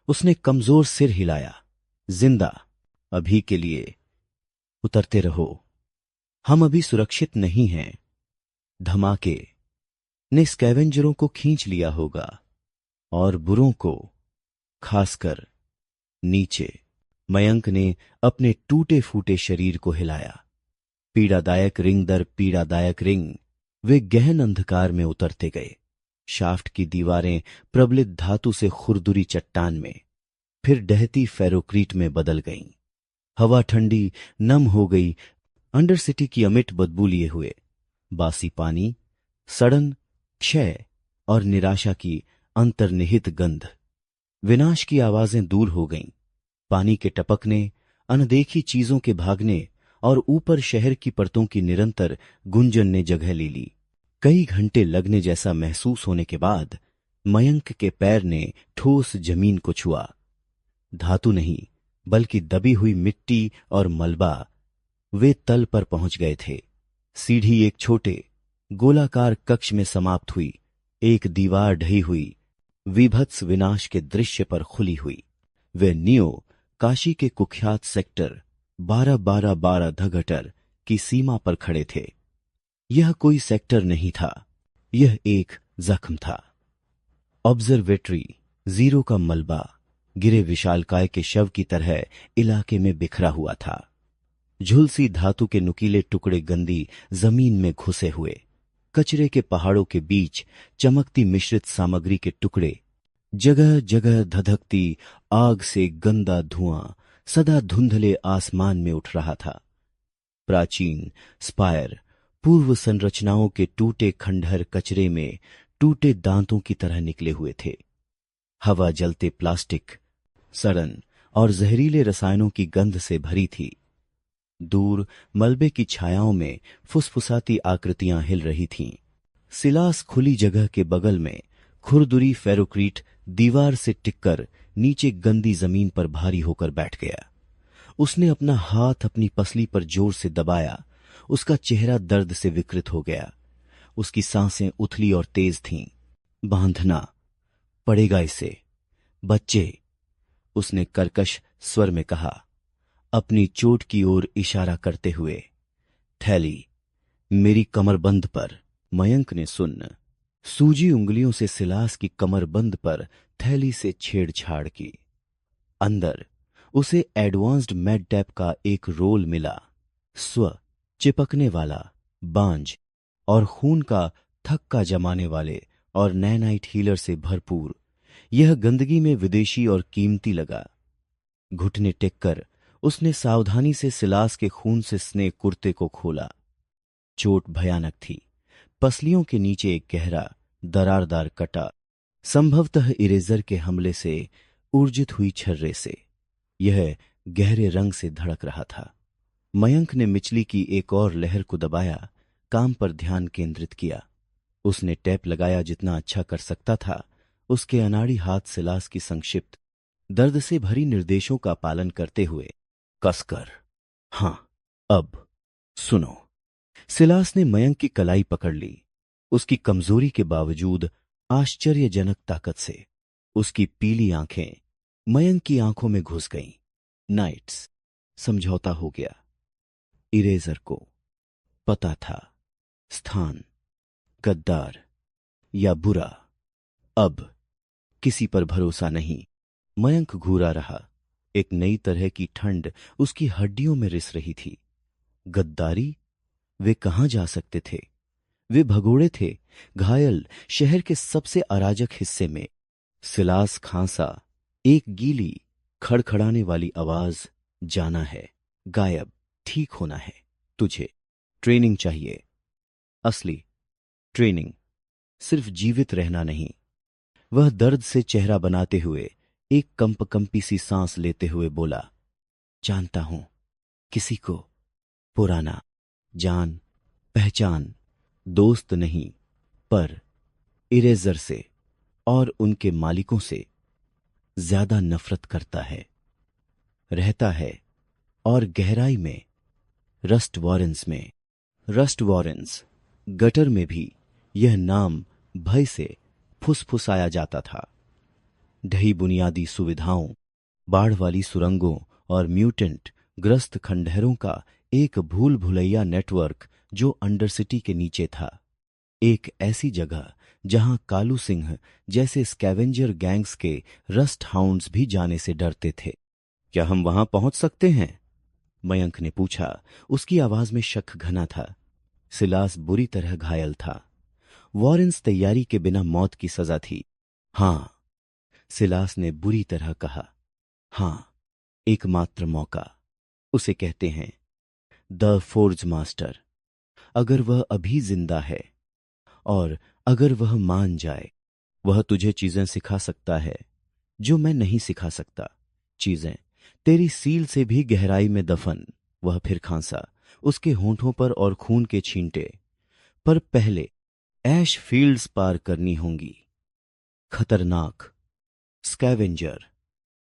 उसने कमजोर सिर हिलाया। जिंदा, अभी के लिए। उतरते रहो, हम अभी सुरक्षित नहीं हैं। धमाके ने स्कैवेंजरों को खींच लिया होगा, और बुरों को, खासकर नीचे। मयंक ने अपने टूटे फूटे शरीर को हिलाया। पीड़ादायक रिंग दर पीड़ादायक रिंग वे गहन अंधकार में उतरते गए। शाफ्ट की दीवारें प्रबलित धातु से खुरदुरी चट्टान में, फिर डहती फेरोक्रीट में बदल गईं। हवा ठंडी नम हो गई, अंडरसिटी की अमिट बदबू लिए हुए। बासी पानी, सड़न, क्षय और निराशा की अंतर्निहित गंध। विनाश की आवाजें दूर हो गईं। पानी के टपकने, अनदेखी चीजों के भागने और ऊपर शहर की परतों की निरंतर गुंजन ने जगह ले ली। कई घंटे लगने जैसा महसूस होने के बाद मयंक के पैर ने ठोस जमीन को छुआ। धातु नहीं, बल्कि दबी हुई मिट्टी और मलबा। वे तल पर पहुंच गए थे। सीढ़ी एक छोटे गोलाकार कक्ष में समाप्त हुई। एक दीवार ढही हुई, विभत्स विनाश के दृश्य पर खुली हुई। वे नियो काशी के कुख्यात सेक्टर 12-12-12 धगटर की सीमा पर खड़े थे। यह कोई सेक्टर नहीं था, यह एक जख्म था। ऑब्जर्वेटरी जीरो का मलबा गिरे विशालकाय के शव की तरह इलाके में बिखरा हुआ था। झुलसी धातु के नुकीले टुकड़े गंदी जमीन में घुसे हुए। कचरे के पहाड़ों के बीच चमकती मिश्रित सामग्री के टुकड़े। जगह जगह धधकती आग से गंदा धुआं सदा धुंधले आसमान में उठ रहा था। प्राचीन स्पायर पूर्व संरचनाओं के टूटे खंडहर कचरे में टूटे दांतों की तरह निकले हुए थे। हवा जलते प्लास्टिक, सड़न और जहरीले रसायनों की गंध से भरी थी। दूर मलबे की छायाओं में फुसफुसाती आकृतियां हिल रही थीं। सिलास खुली जगह के बगल में खुरदुरी फेरोक्रीट दीवार से टिककर नीचे गंदी जमीन पर भारी होकर बैठ गया। उसने अपना हाथ अपनी पसली पर जोर से दबाया। उसका चेहरा दर्द से विकृत हो गया। उसकी सांसें उथली और तेज थीं। बांधना पड़ेगा इसे, बच्चे, उसने कर्कश स्वर में कहा, अपनी चोट की ओर इशारा करते हुए। थैली मेरी कमरबंद पर। मयंक ने सुन्न सूजी उंगलियों से सिलास की कमरबंद पर थैली से छेड़छाड़ की। अंदर उसे एडवांस्ड मेडटैप का एक रोल मिला। स्व चिपकने वाला, बांझ और खून का थक्का जमाने वाले और नैनाइट हीलर से भरपूर। यह गंदगी में विदेशी और कीमती लगा। घुटने टेककर उसने सावधानी से सिलास के खून से स्ने कुर्ते को खोला। चोट भयानक थी। पसलियों के नीचे एक गहरा दरारदार कटा, संभवतः इरेजर के हमले से ऊर्जित हुई छर्रे से। यह गहरे रंग से धड़क रहा था। मयंक ने मिचली की एक और लहर को दबाया, काम पर ध्यान केंद्रित किया। उसने टैप लगाया जितना अच्छा कर सकता था। उसके अनाड़ी हाथ सिलास की संक्षिप्त, दर्द से भरी निर्देशों का पालन करते हुए कसकर, हां, अब सुनो। सिलास ने मयंक की कलाई पकड़ ली, उसकी कमजोरी के बावजूद आश्चर्यजनक ताकत से। उसकी पीली आंखें मयंक की आंखों में घुस गईं। नाइट्स, समझौता हो गया। इरेजर को पता था स्थान, गद्दार या बुरा। अब किसी पर भरोसा नहीं। मयंक घूरा रहा। एक नई तरह की ठंड उसकी हड्डियों में रिस रही थी। गद्दारी? वे कहां जा सकते थे? वे भगोड़े थे, घायल शहर के सबसे अराजक हिस्से में। सिलास खांसा, एक गीली खड़खड़ाने वाली आवाज, जाना है, गायब, ठीक होना है। तुझे ट्रेनिंग चाहिए, असली ट्रेनिंग, सिर्फ जीवित रहना नहीं। वह दर्द से चेहरा बनाते हुए एक कंपकंपी सी सांस लेते हुए बोला, जानता हूं किसी को, पुराना, जान पहचान, दोस्त नहीं, पर इरेजर से और उनके मालिकों से ज्यादा नफरत करता है। रहता है और गहराई में, रस्ट वॉरेंस में। रस्ट वॉरेंस, गटर में भी यह नाम भय से फुसफुसाया जाता था। ढही बुनियादी सुविधाओं, बाढ़ वाली सुरंगों और म्यूटेंट ग्रस्त खंडहरों का एक भूल भुलैया नेटवर्क जो अंडरसिटी के नीचे था। एक ऐसी जगह जहां कालू सिंह जैसे स्कैवेंजर गैंग्स के रस्ट हाउंड्स भी जाने से डरते थे। क्या हम वहां पहुंच सकते हैं? मयंक ने पूछा। उसकी आवाज में शक घना था। सिलास बुरी तरह घायल था। वॉरेंस तैयारी के बिना मौत की सजा थी। हां, सिलास ने बुरी तरह कहा। हां, एकमात्र मौका, उसे कहते हैं द फोर्ज मास्टर। अगर वह अभी जिंदा है और अगर वह मान जाए, वह तुझे चीजें सिखा सकता है जो मैं नहीं सिखा सकता। चीजें तेरी सील से भी गहराई में दफन। वह फिर खांसा, उसके होंठों पर और खून के छींटे। पर पहले ऐश फील्ड्स पार करनी होंगी। खतरनाक स्कैवेंजर,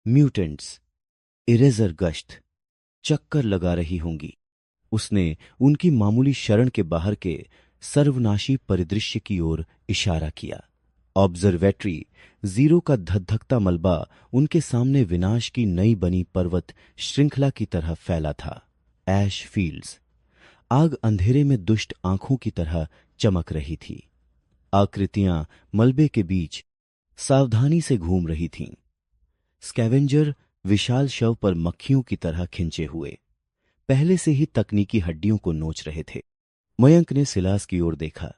म्यूटेंट्स, इरेजर गश्त चक्कर लगा रही होंगी। उसने उनकी मामूली शरण के बाहर के सर्वनाशी परिदृश्य की ओर इशारा किया। ऑब्जर्वेटरी जीरो का धधकता मलबा उनके सामने विनाश की नई बनी पर्वत श्रृंखला की तरह फैला था। ऐश फील्ड्स आग अंधेरे में दुष्ट आंखों की तरह चमक रही थी। आकृतियां मलबे के बीच सावधानी से घूम रही थीं। स्कैवेंजर विशाल शव पर मक्खियों की तरह खिंचे हुए पहले से ही तकनीकी हड्डियों को नोच रहे थे। मयंक ने सिलास की ओर देखा।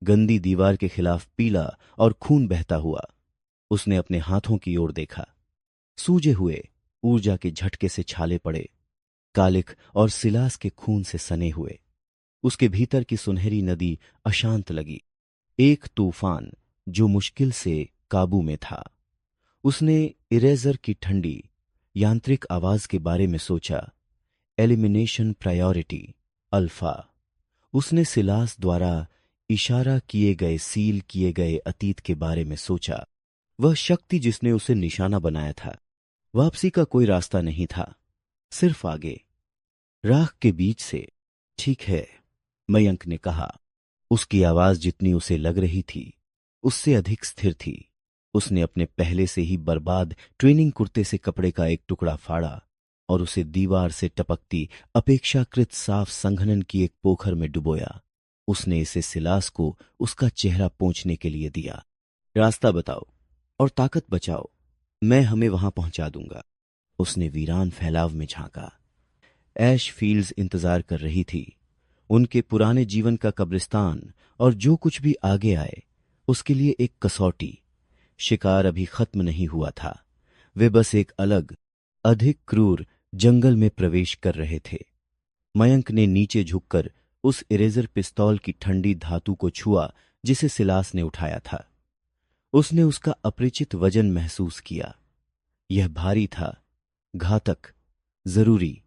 गंदी दीवार के खिलाफ पीला और खून बहता हुआ। उसने अपने हाथों की ओर देखा। सूजे हुए, ऊर्जा के झटके से छाले पड़े, कालिक और सिलास के खून से सने हुए। उसके भीतर की सुनहरी नदी अशांत लगी, एक तूफान जो मुश्किल से काबू में था। उसने इरेजर की ठंडी यांत्रिक आवाज के बारे में सोचा। Elimination priority, alpha. उसने सिलास द्वारा इशारा किए गए, सील किए गए अतीत के बारे में सोचा। वह शक्ति जिसने उसे निशाना बनाया था। वापसी का कोई रास्ता नहीं था, सिर्फ आगे, राख के बीच से। ठीक है, मयंक ने कहा। उसकी आवाज जितनी उसे लग रही थी, उससे अधिक स्थिर थी। उसने अपने पहले से ही बर्बाद ट्रेनिंग कुर्ते से कपड़े का एक टुकड़ा फाड़ा और उसे दीवार से टपकती अपेक्षाकृत साफ संघनन की एक पोखर में डुबोया। उसने इसे सिलास को उसका चेहरा पोंछने के लिए दिया। रास्ता बताओ और ताकत बचाओ, मैं हमें वहां पहुंचा दूंगा। उसने वीरान फैलाव में झांका। ऐश फील्ड्स इंतजार कर रही थी। उनके पुराने जीवन का कब्रिस्तान और जो कुछ भी आगे आए उसके लिए एक कसौटी। शिकार अभी खत्म नहीं हुआ था। वे बस एक अलग, अधिक क्रूर जंगल में प्रवेश कर रहे थे। मयंक ने नीचे झुककर उस इरेजर पिस्तौल की ठंडी धातु को छुआ जिसे सिलास ने उठाया था। उसने उसका अपरिचित वजन महसूस किया। यह भारी था, घातक, जरूरी।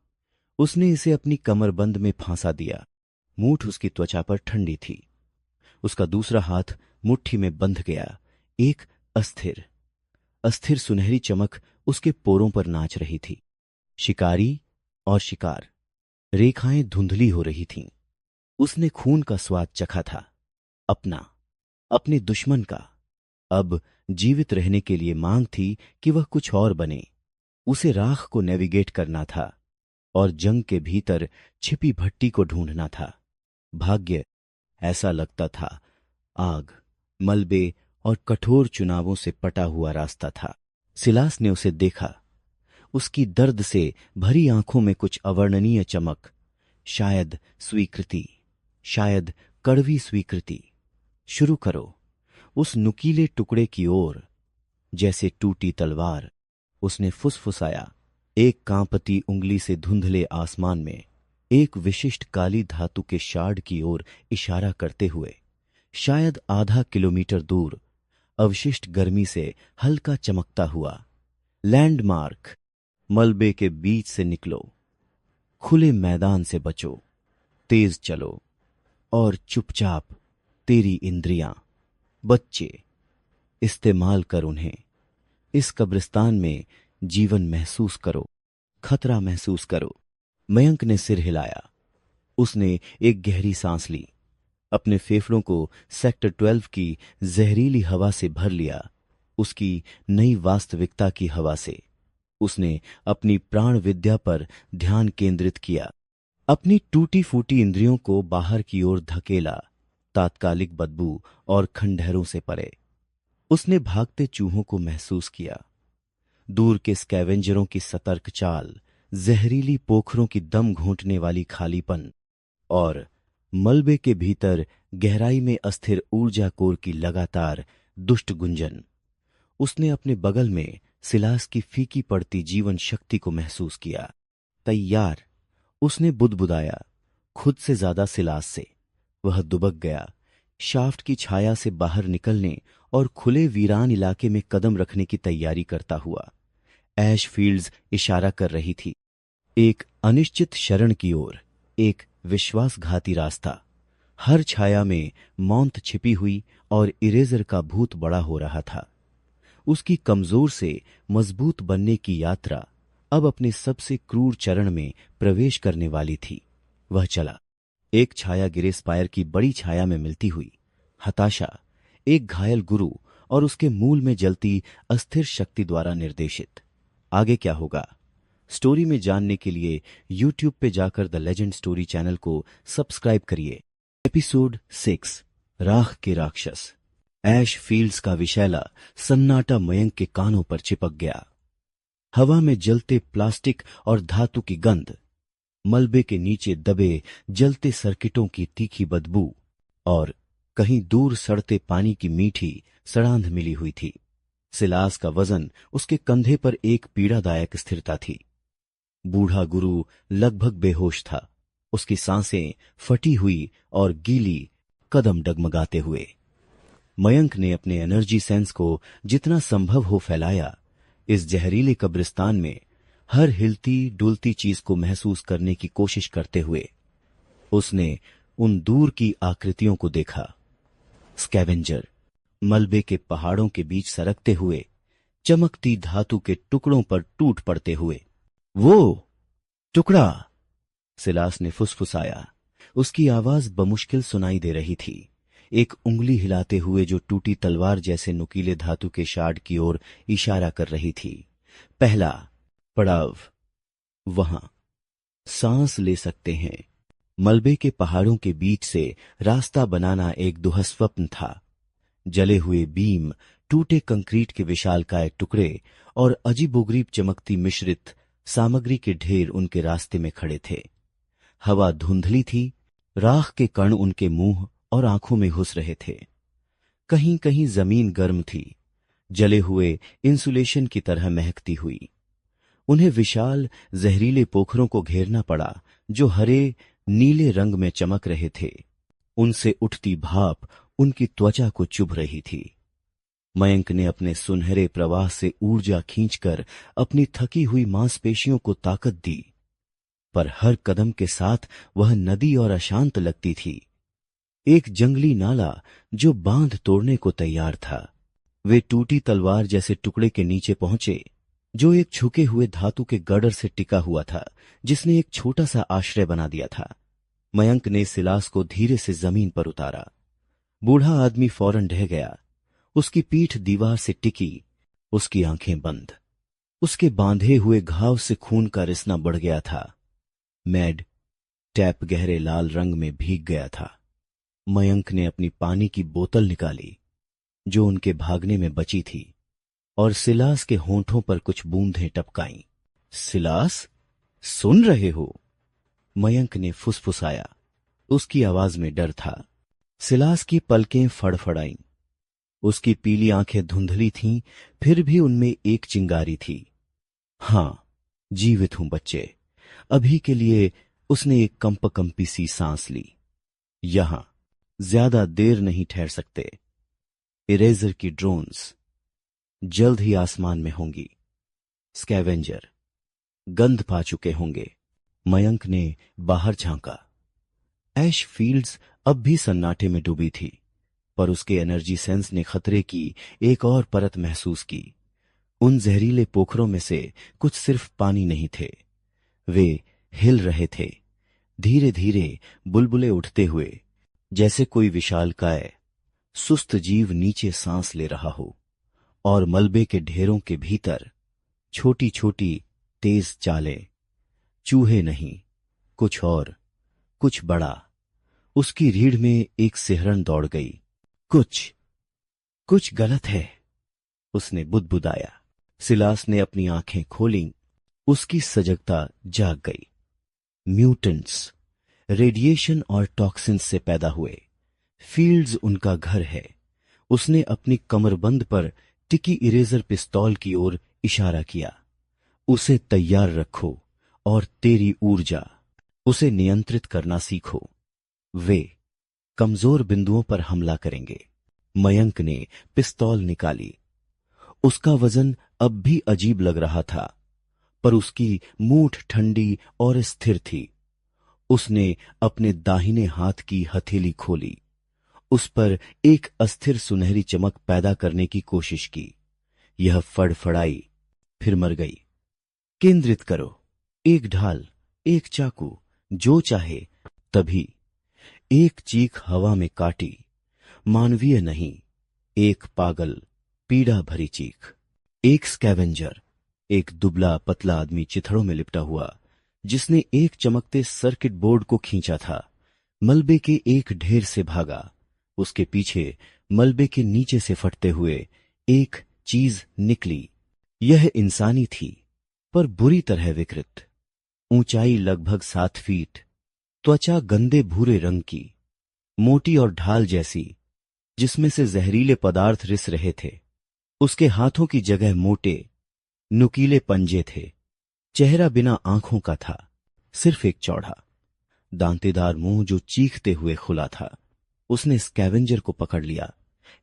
उसने इसे अपनी कमरबंद में फांसा दिया। मूठ उसकी त्वचा पर ठंडी थी। उसका दूसरा हाथ मुट्ठी में बंध गया। एक अस्थिर अस्थिर सुनहरी चमक उसके पोरों पर नाच रही थी। शिकारी और शिकार, रेखाएं धुंधली हो रही थीं। उसने खून का स्वाद चखा था, अपना, अपने दुश्मन का। अब जीवित रहने के लिए मांग थी कि वह कुछ और बने। उसे राख को नेविगेट करना था और जंग के भीतर छिपी भट्टी को ढूंढना था। भाग्य, ऐसा लगता था, आग, मलबे और कठोर चुनावों से पटा हुआ रास्ता था। सिलास ने उसे देखा। उसकी दर्द से भरी आंखों में कुछ अवर्णनीय चमक, शायद स्वीकृति, शायद कड़वी स्वीकृति। शुरू करो, उस नुकीले टुकड़े की ओर, जैसे टूटी तलवार। उसने फुसफुसाया, एक कांपती उंगली से धुंधले आसमान में एक विशिष्ट काली धातु के शार्ड की ओर इशारा करते हुए। शायद आधा किलोमीटर दूर, अवशिष्ट गर्मी से हल्का चमकता हुआ। लैंडमार्क। मलबे के बीच से निकलो, खुले मैदान से बचो, तेज चलो और चुपचाप। तेरी इंद्रियां, बच्चे, इस्तेमाल कर उन्हें। इस कब्रिस्तान में जीवन महसूस करो, खतरा महसूस करो। मयंक ने सिर हिलाया। उसने एक गहरी सांस ली, अपने फेफड़ों को सेक्टर 12 की जहरीली हवा से भर लिया, उसकी नई वास्तविकता की हवा से। उसने अपनी प्राण विद्या पर ध्यान केंद्रित किया, अपनी टूटी फूटी इंद्रियों को बाहर की ओर धकेला, तात्कालिक बदबू और खंडहरों से परे। उसने भागते चूहों को महसूस किया, दूर के स्कैवेंजरों की सतर्क चाल, जहरीली पोखरों की दम घोंटने वाली खालीपन और मलबे के भीतर गहराई में अस्थिर ऊर्जा कोर की लगातार दुष्ट गुंजन। उसने अपने बगल में सिलास की फीकी पड़ती जीवन शक्ति को महसूस किया। तैयार, उसने बुदबुदाया, खुद से ज्यादा सिलास से। वह दुबक गया, शाफ्ट की छाया से बाहर निकलने और खुले वीरान इलाके में कदम रखने की तैयारी करता हुआ। ऐश फील्ड्स इशारा कर रही थी, एक अनिश्चित शरण की ओर, एक विश्वासघाती रास्ता। हर छाया में मौत छिपी हुई और इरेजर का भूत बड़ा हो रहा था। उसकी कमजोर से मजबूत बनने की यात्रा अब अपने सबसे क्रूर चरण में प्रवेश करने वाली थी। वह चला, एक छाया गिरे स्पायर की बड़ी छाया में मिलती हुई। हताशा, एक घायल गुरु और उसके मूल में जलती अस्थिर शक्ति द्वारा निर्देशित। आगे क्या होगा, स्टोरी में जानने के लिए यूट्यूब पे जाकर द लेजेंड स्टोरी चैनल को सब्सक्राइब करिए। एपिसोड 6, राख के राक्षस। ऐश फील्ड्स का विशैला सन्नाटा मयंक के कानों पर चिपक गया। हवा में जलते प्लास्टिक और धातु की गंध, मलबे के नीचे दबे जलते सर्किटों की तीखी बदबू और कहीं दूर सड़ते पानी की मीठी सड़ांध मिली हुई थी। सिलास का वजन उसके कंधे पर एक पीड़ादायक स्थिरता थी। बूढ़ा गुरु लगभग बेहोश था, उसकी सांसें फटी हुई और गीली, कदम डगमगाते हुए। मयंक ने अपने एनर्जी सेंस को जितना संभव हो फैलाया, इस जहरीले कब्रिस्तान में हर हिलती डुलती चीज को महसूस करने की कोशिश करते हुए। उसने उन दूर की आकृतियों को देखा, स्कैवेंजर, मलबे के पहाड़ों के बीच सरकते हुए, चमकती धातु के टुकड़ों पर टूट पड़ते हुए। वो टुकड़ा, सिलास ने फुसफुसाया। उसकी आवाज बमुश्किल सुनाई दे रही थी, एक उंगली हिलाते हुए जो टूटी तलवार जैसे नुकीले धातु के शार्ड की ओर इशारा कर रही थी। पहला पड़ाव, वहां सांस ले सकते हैं। मलबे के पहाड़ों के बीच से रास्ता बनाना एक दुस्वप्न था। जले हुए बीम, टूटे कंक्रीट के विशालकाय टुकड़े और अजीबोगरीब चमकती मिश्रित सामग्री के ढेर उनके रास्ते में खड़े थे। हवा धुंधली थी, राख के कण उनके मुंह और आंखों में घुस रहे थे। कहीं कहीं जमीन गर्म थी, जले हुए इंसुलेशन की तरह महकती हुई। उन्हें विशाल जहरीले पोखरों को घेरना पड़ा जो हरे नीले रंग में चमक रहे थे। उनसे उठती भाप उनकी त्वचा को चुभ रही थी। मयंक ने अपने सुनहरे प्रवाह से ऊर्जा खींचकर अपनी थकी हुई मांसपेशियों को ताकत दी, पर हर कदम के साथ वह नदी और अशांत लगती थी, एक जंगली नाला जो बांध तोड़ने को तैयार था। वे टूटी तलवार जैसे टुकड़े के नीचे पहुंचे जो एक झुके हुए धातु के गर्डर से टिका हुआ था, जिसने एक छोटा सा आश्रय बना दिया था। मयंक ने सिलास को धीरे से जमीन पर उतारा। बूढ़ा आदमी फौरन ढह गया। उसकी पीठ दीवार से टिकी, उसकी आंखें बंद। उसके बांधे हुए घाव से खून का रिसना बढ़ गया था। मैड टैप गहरे लाल रंग में भीग गया था। मयंक ने अपनी पानी की बोतल निकाली जो उनके भागने में बची थी और सिलास के होंठों पर कुछ बूंदें टपकाईं। सिलास, सुन रहे हो? मयंक ने फुसफुसाया। उसकी आवाज में डर था। सिलास की पलकें फड़फड़ाईं। उसकी पीली आंखें धुंधली थीं, फिर भी उनमें एक चिंगारी थी। हां, जीवित हूं बच्चे। अभी के लिए उसने एक कंपकंपी सी सांस ली। यहां ज्यादा देर नहीं ठहर सकते। इरेजर की ड्रोन्स जल्द ही आसमान में होंगी। स्कैवेंजर गंध पा चुके होंगे। मयंक ने बाहर झांका। ऐश फील्ड्स अब भी सन्नाटे में डूबी थी, पर उसके एनर्जी सेंस ने खतरे की एक और परत महसूस की। उन जहरीले पोखरों में से कुछ सिर्फ पानी नहीं थे, वे हिल रहे थे, धीरे धीरे बुलबुले उठते हुए, जैसे कोई विशालकाय सुस्त जीव नीचे सांस ले रहा हो। और मलबे के ढेरों के भीतर छोटी छोटी तेज चालें, चूहे नहीं, कुछ और, कुछ बड़ा। उसकी रीढ़ में एक सिहरन दौड़ गई। कुछ गलत है, उसने बुदबुदाया। सिलास ने अपनी आंखें खोलीं। उसकी सजगता जाग गई। म्यूटेंट्स रेडिएशन और टॉक्सिन्स से पैदा हुए। फील्ड्स उनका घर है। उसने अपनी कमरबंद पर टिकी इरेजर पिस्तौल की ओर इशारा किया। उसे तैयार रखो और तेरी ऊर्जा, उसे नियंत्रित करना सीखो। वे कमजोर बिंदुओं पर हमला करेंगे। मयंक ने पिस्तौल निकाली। उसका वजन अब भी अजीब लग रहा था, पर उसकी मूठ ठंडी और स्थिर थी। उसने अपने दाहिने हाथ की हथेली खोली, उस पर एक अस्थिर सुनहरी चमक पैदा करने की कोशिश की। यह फड़फड़ाई, फिर मर गई। केंद्रित करो। एक ढाल, एक चाकू, जो चाहे। तभी एक चीख हवा में काटी, मानवीय नहीं, एक पागल, पीड़ा भरी चीख। एक स्कैवेंजर, एक दुबला पतला आदमी चिथड़ों में लिपटा हुआ, जिसने एक चमकते सर्किट बोर्ड को खींचा था, मलबे के एक ढेर से भागा। उसके पीछे मलबे के नीचे से फटते हुए एक चीज निकली। यह इंसानी थी, पर बुरी तरह विकृत। ऊंचाई लगभग 7 फीट, त्वचा गंदे भूरे रंग की, मोटी और ढाल जैसी, जिसमें से जहरीले पदार्थ रिस रहे थे। उसके हाथों की जगह मोटे नुकीले पंजे थे। चेहरा बिना आंखों का था, सिर्फ एक चौड़ा दांतेदार मुंह जो चीखते हुए खुला था। उसने स्कैवेंजर को पकड़ लिया,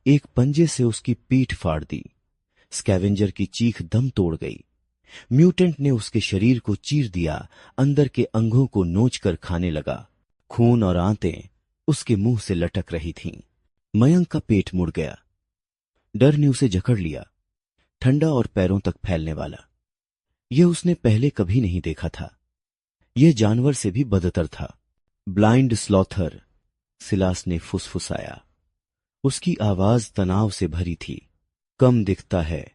एक पंजे से उसकी पीठ फाड़ दी। स्कैवेंजर की चीख दम तोड़ गई। म्यूटेंट ने उसके शरीर को चीर दिया, अंदर के अंगों को नोचकर खाने लगा। खून और आंतें उसके मुंह से लटक रही थीं। मयंक का पेट मुड़ गया। डर ने उसे जकड़ लिया, ठंडा और पैरों तक फैलने वाला। यह उसने पहले कभी नहीं देखा था। यह जानवर से भी बदतर था। ब्लाइंड स्लॉथर, सिलास ने फुसफुसाया। उसकी आवाज तनाव से भरी थी। कम दिखता है,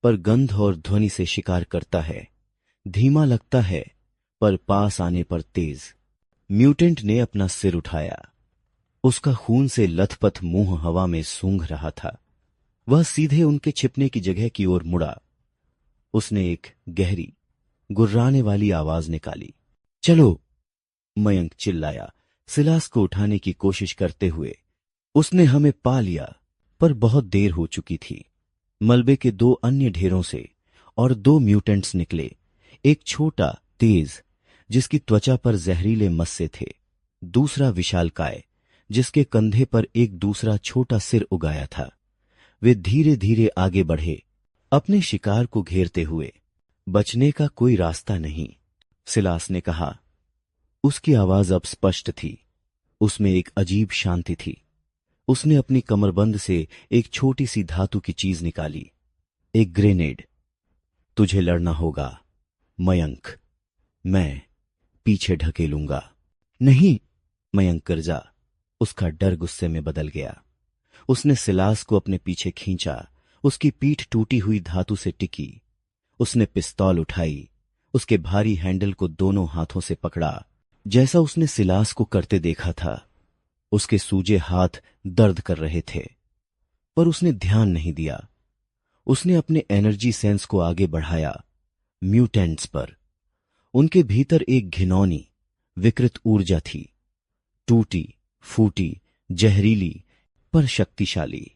पर गंध और ध्वनि से शिकार करता है। धीमा लगता है, पर पास आने पर तेज। म्यूटेंट ने अपना सिर उठाया। उसका खून से लथपथ मुंह हवा में सूंघ रहा था। वह सीधे उनके छिपने की जगह की ओर मुड़ा। उसने एक गहरी, गुर्राने वाली आवाज निकाली। चलो, मयंक चिल्लाया, सिलास को उठाने की कोशिश करते हुए। उसने हमें पा लिया, पर बहुत देर हो चुकी थी। मलबे के 2 अन्य ढेरों से और 2 म्यूटेंट्स निकले। एक छोटा तेज जिसकी त्वचा पर जहरीले मस्से थे, दूसरा विशालकाय जिसके कंधे पर एक दूसरा छोटा सिर उगाया था। वे धीरे धीरे आगे बढ़े, अपने शिकार को घेरते हुए। बचने का कोई रास्ता नहीं, सिलास ने कहा। उसकी आवाज अब स्पष्ट थी, उसमें एक अजीब शांति थी। उसने अपनी कमरबंद से एक छोटी सी धातु की चीज निकाली, एक ग्रेनेड। तुझे लड़ना होगा मयंक, मैं पीछे ढकेलूंगा। नहीं, मयंक गर्जा। उसका डर गुस्से में बदल गया। उसने सिलास को अपने पीछे खींचा, उसकी पीठ टूटी हुई धातु से टिकी। उसने पिस्तौल उठाई, उसके भारी हैंडल को दोनों हाथों से पकड़ा, जैसा उसने सिलास को करते देखा था। उसके सूजे हाथ दर्द कर रहे थे, पर उसने ध्यान नहीं दिया। उसने अपने एनर्जी सेंस को आगे बढ़ाया, म्यूटेंट्स पर। उनके भीतर एक घिनौनी, विकृत ऊर्जा थी, टूटी फूटी, जहरीली पर शक्तिशाली।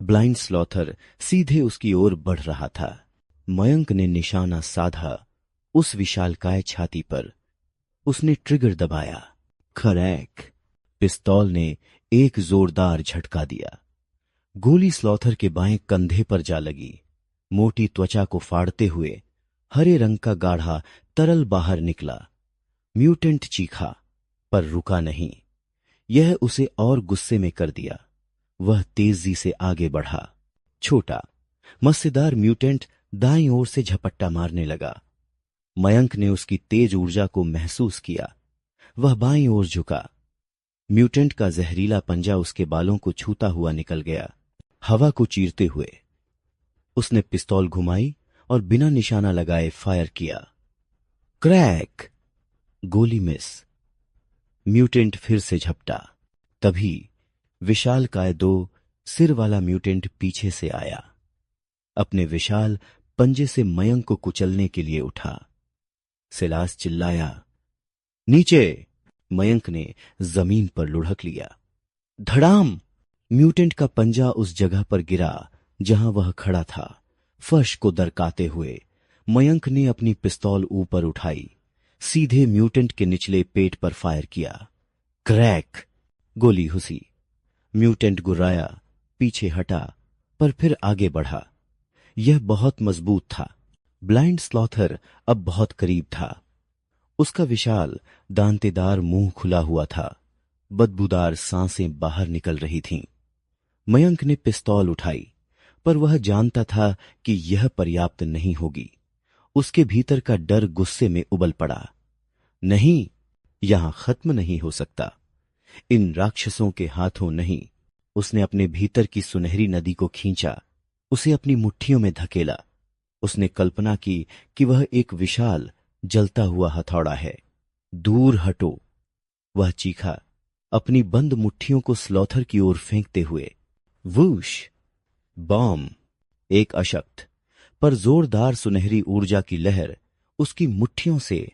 ब्लाइंड स्लॉथर सीधे उसकी ओर बढ़ रहा था। मयंक ने निशाना साधा उस विशालकाय छाती पर। उसने ट्रिगर दबाया। खरैक! पिस्तौल ने एक जोरदार झटका दिया। गोली स्लॉथर के बाएं कंधे पर जा लगी। मोटी त्वचा को फाड़ते हुए हरे रंग का गाढ़ा तरल बाहर निकला। म्यूटेंट चीखा, पर रुका नहीं। यह उसे और गुस्से में कर दिया। वह तेजी से आगे बढ़ा। छोटा मस्सेदार म्यूटेंट दाईं ओर से झपट्टा मारने लगा। मयंक ने उसकी तेज ऊर्जा को महसूस किया। वह बाईं ओर झुका। म्यूटेंट का जहरीला पंजा उसके बालों को छूता हुआ निकल गया, हवा को चीरते हुए। उसने पिस्तौल घुमाई और बिना निशाना लगाए फायर किया। क्रैक! गोली मिस। म्यूटेंट फिर से झपटा। तभी विशालकाय दो सिर वाला म्यूटेंट पीछे से आया। अपने विशाल पंजे से मयंक को कुचलने के लिए उठा। सिलास चिल्लाया, नीचे! मयंक ने जमीन पर लुढ़क लिया। धड़ाम! म्यूटेंट का पंजा उस जगह पर गिरा जहां वह खड़ा था। फर्श को दरकाते हुए मयंक ने अपनी पिस्तौल ऊपर उठाई, सीधे म्यूटेंट के निचले पेट पर फायर किया। क्रैक! गोली घुसी। म्यूटेंट गुर्राया, पीछे हटा, पर फिर आगे बढ़ा। यह बहुत मजबूत था। ब्लाइंड स्लॉथर अब बहुत करीब था। उसका विशाल दांतेदार मुंह खुला हुआ था। बदबूदार सांसें बाहर निकल रही थीं। मयंक ने पिस्तौल उठाई, पर वह जानता था कि यह पर्याप्त नहीं होगी। उसके भीतर का डर गुस्से में उबल पड़ा। नहीं, यहां खत्म नहीं हो सकता। इन राक्षसों के हाथों नहीं। उसने अपने भीतर की सुनहरी नदी को खींचा, उसे अपनी मुट्ठियों में धकेला। उसने कल्पना की कि वह एक विशाल जलता हुआ हथौड़ा है। दूर हटो! वह चीखा, अपनी बंद मुट्ठियों को स्लॉथर की ओर फेंकते हुए। वूश! बॉम्ब! एक अशक्त पर जोरदार सुनहरी ऊर्जा की लहर उसकी मुट्ठियों से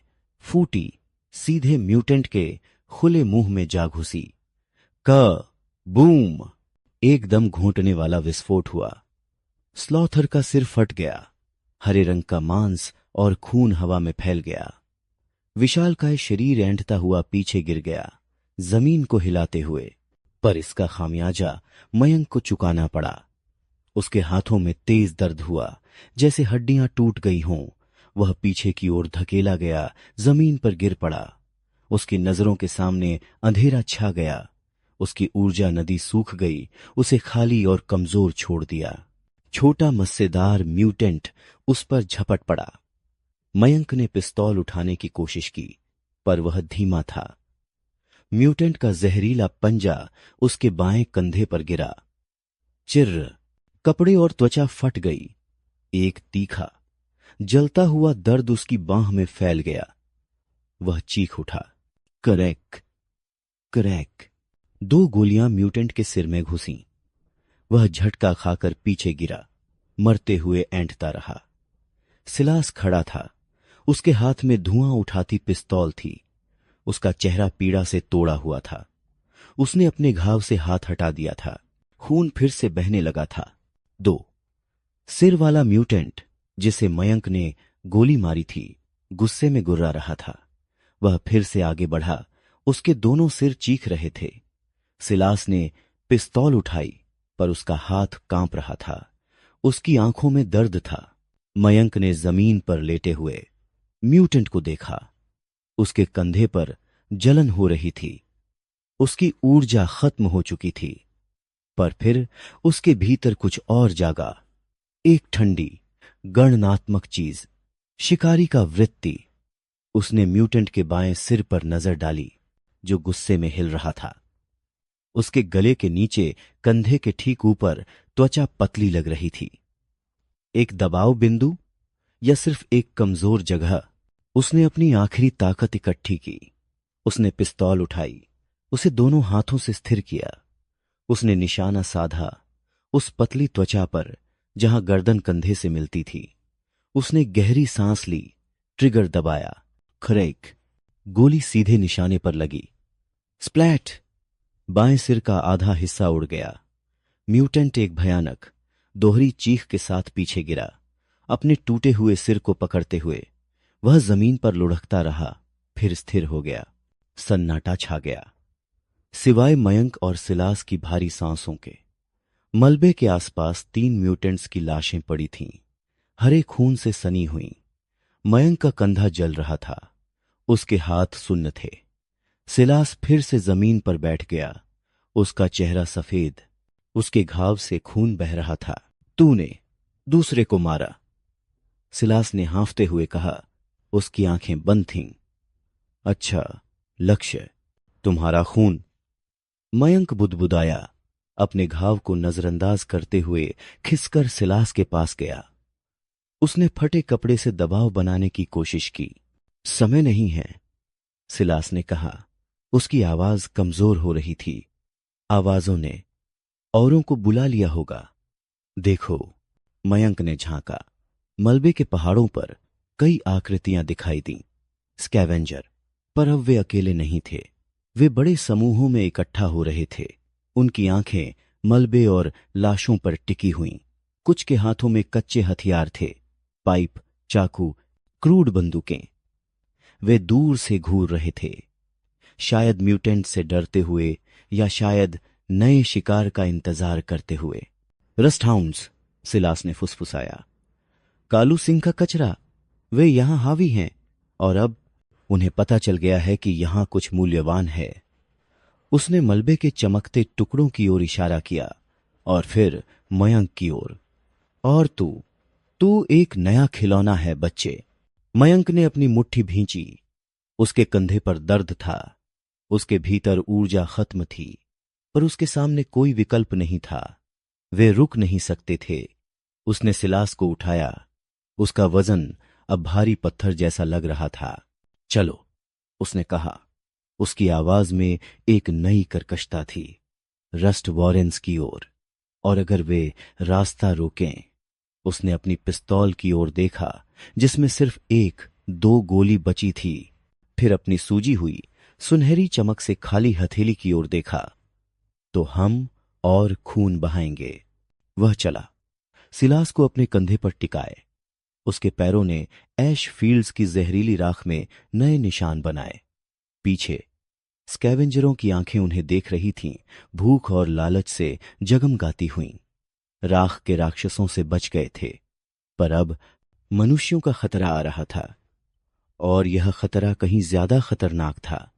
फूटी, सीधे म्यूटेंट के खुले मुंह में जा घुसी। क बूम! एकदम घोंटने वाला विस्फोट हुआ। स्लॉथर का सिर फट गया। हरे रंग का मांस और खून हवा में फैल गया। विशालकाय शरीर ऐंठता हुआ पीछे गिर गया, जमीन को हिलाते हुए। पर इसका खामियाजा मयंक को चुकाना पड़ा। उसके हाथों में तेज दर्द हुआ, जैसे हड्डियां टूट गई हों। वह पीछे की ओर धकेला गया, जमीन पर गिर पड़ा। उसकी नजरों के सामने अंधेरा छा गया। उसकी ऊर्जा नदी सूख गई, उसे खाली और कमजोर छोड़ दिया। छोटा मस्सेदार म्यूटेंट उस पर झपट पड़ा। मयंक ने पिस्तौल उठाने की कोशिश की, पर वह धीमा था। म्यूटेंट का जहरीला पंजा उसके बाएं कंधे पर गिरा। चिर्र! कपड़े और त्वचा फट गई। एक तीखा जलता हुआ दर्द उसकी बांह में फैल गया। वह चीख उठा। करैक! करैक! 2 गोलियां म्यूटेंट के सिर में घुसीं। वह झटका खाकर पीछे गिरा, मरते हुए ऐंठता रहा। सिलास खड़ा था। उसके हाथ में धुआं उठाती पिस्तौल थी। उसका चेहरा पीड़ा से तोड़ा हुआ था। उसने अपने घाव से हाथ हटा दिया था। खून फिर से बहने लगा था। 2 सिर वाला म्यूटेंट, जिसे मयंक ने गोली मारी थी, गुस्से में गुर्रा रहा था। वह फिर से आगे बढ़ा। उसके दोनों सिर चीख रहे थे। सिलास ने पिस्तौल उठाई, पर उसका हाथ कांप रहा था। उसकी आंखों में दर्द था। मयंक ने जमीन पर लेटे हुए म्यूटेंट को देखा। उसके कंधे पर जलन हो रही थी। उसकी ऊर्जा खत्म हो चुकी थी। पर फिर उसके भीतर कुछ और जागा, एक ठंडी गणनात्मक चीज, शिकारी का वृत्ति। उसने म्यूटेंट के बाएं सिर पर नजर डाली, जो गुस्से में हिल रहा था। उसके गले के नीचे, कंधे के ठीक ऊपर त्वचा पतली लग रही थी। एक दबाव बिंदु या सिर्फ एक कमजोर जगह? उसने अपनी आखिरी ताकत इकट्ठी की। उसने पिस्तौल उठाई, उसे दोनों हाथों से स्थिर किया। उसने निशाना साधा उस पतली त्वचा पर जहां गर्दन कंधे से मिलती थी। उसने गहरी सांस ली, ट्रिगर दबाया। खरेक, गोली सीधे निशाने पर लगी। स्प्लैट! बाएं सिर का आधा हिस्सा उड़ गया। म्यूटेंट एक भयानक दोहरी चीख के साथ पीछे गिरा, अपने टूटे हुए सिर को पकड़ते हुए। वह जमीन पर लुढ़कता रहा, फिर स्थिर हो गया। सन्नाटा छा गया, सिवाय मयंक और सिलास की भारी सांसों के। मलबे के आसपास 3 म्यूटेंट्स की लाशें पड़ी थीं, हरे खून से सनी हुई। मयंक का कंधा जल रहा था, उसके हाथ सुन्न थे। सिलास फिर से जमीन पर बैठ गया, उसका चेहरा सफेद, उसके घाव से खून बह रहा था। तूने दूसरे को मारा, सिलास ने हांफते हुए कहा। उसकी आंखें बंद थीं। अच्छा, लक्ष्य तुम्हारा खून। मयंक बुदबुदाया, अपने घाव को नजरअंदाज करते हुए खिसकर सिलास के पास गया। उसने फटे कपड़े से दबाव बनाने की कोशिश की। समय नहीं है, सिलास ने कहा। उसकी आवाज कमजोर हो रही थी। आवाजों ने औरों को बुला लिया होगा। देखो, मयंक ने झांका। मलबे के पहाड़ों पर कई आकृतियां दिखाई दीं, स्कैवेंजर। पर अब वे अकेले नहीं थे, वे बड़े समूहों में इकट्ठा हो रहे थे। उनकी आंखें मलबे और लाशों पर टिकी हुईं। कुछ के हाथों में कच्चे हथियार थे, पाइप, चाकू, क्रूड बंदूकें। वे दूर से घूर रहे थे, शायद म्यूटेंट से डरते हुए या शायद नए शिकार का इंतजार करते हुए। रस्ट हाउंड्स, सिलास ने फुसफुसाया। कालू सिंह का कचरा, वे यहां हावी हैं, और अब उन्हें पता चल गया है कि यहां कुछ मूल्यवान है। उसने मलबे के चमकते टुकड़ों की ओर इशारा किया और फिर मयंक की ओर। और तू एक नया खिलौना है, बच्चे। मयंक ने अपनी मुट्ठी भींची। उसके कंधे पर दर्द था, उसके भीतर ऊर्जा खत्म थी, पर उसके सामने कोई विकल्प नहीं था। वे रुक नहीं सकते थे। उसने सिलास को उठाया। उसका वजन अब भारी पत्थर जैसा लग रहा था। चलो, उसने कहा। उसकी आवाज में एक नई कर्कशता थी, रस्ट वॉरेंस की ओर। और अगर वे रास्ता रोकें। उसने अपनी पिस्तौल की ओर देखा, जिसमें सिर्फ 1-2 गोली बची थी। फिर अपनी सूजी हुई सुनहरी चमक से खाली हथेली की ओर देखा। तो हम और खून बहाएंगे। वह चला, सिलास को अपने कंधे पर टिकाए। उसके पैरों ने ऐश फील्ड्स की जहरीली राख में नए निशान बनाए। पीछे स्कैवेंजरों की आंखें उन्हें देख रही थीं, भूख और लालच से जगमगाती हुईं। राख के राक्षसों से बच गए थे, पर अब मनुष्यों का खतरा आ रहा था, और यह खतरा कहीं ज्यादा खतरनाक था।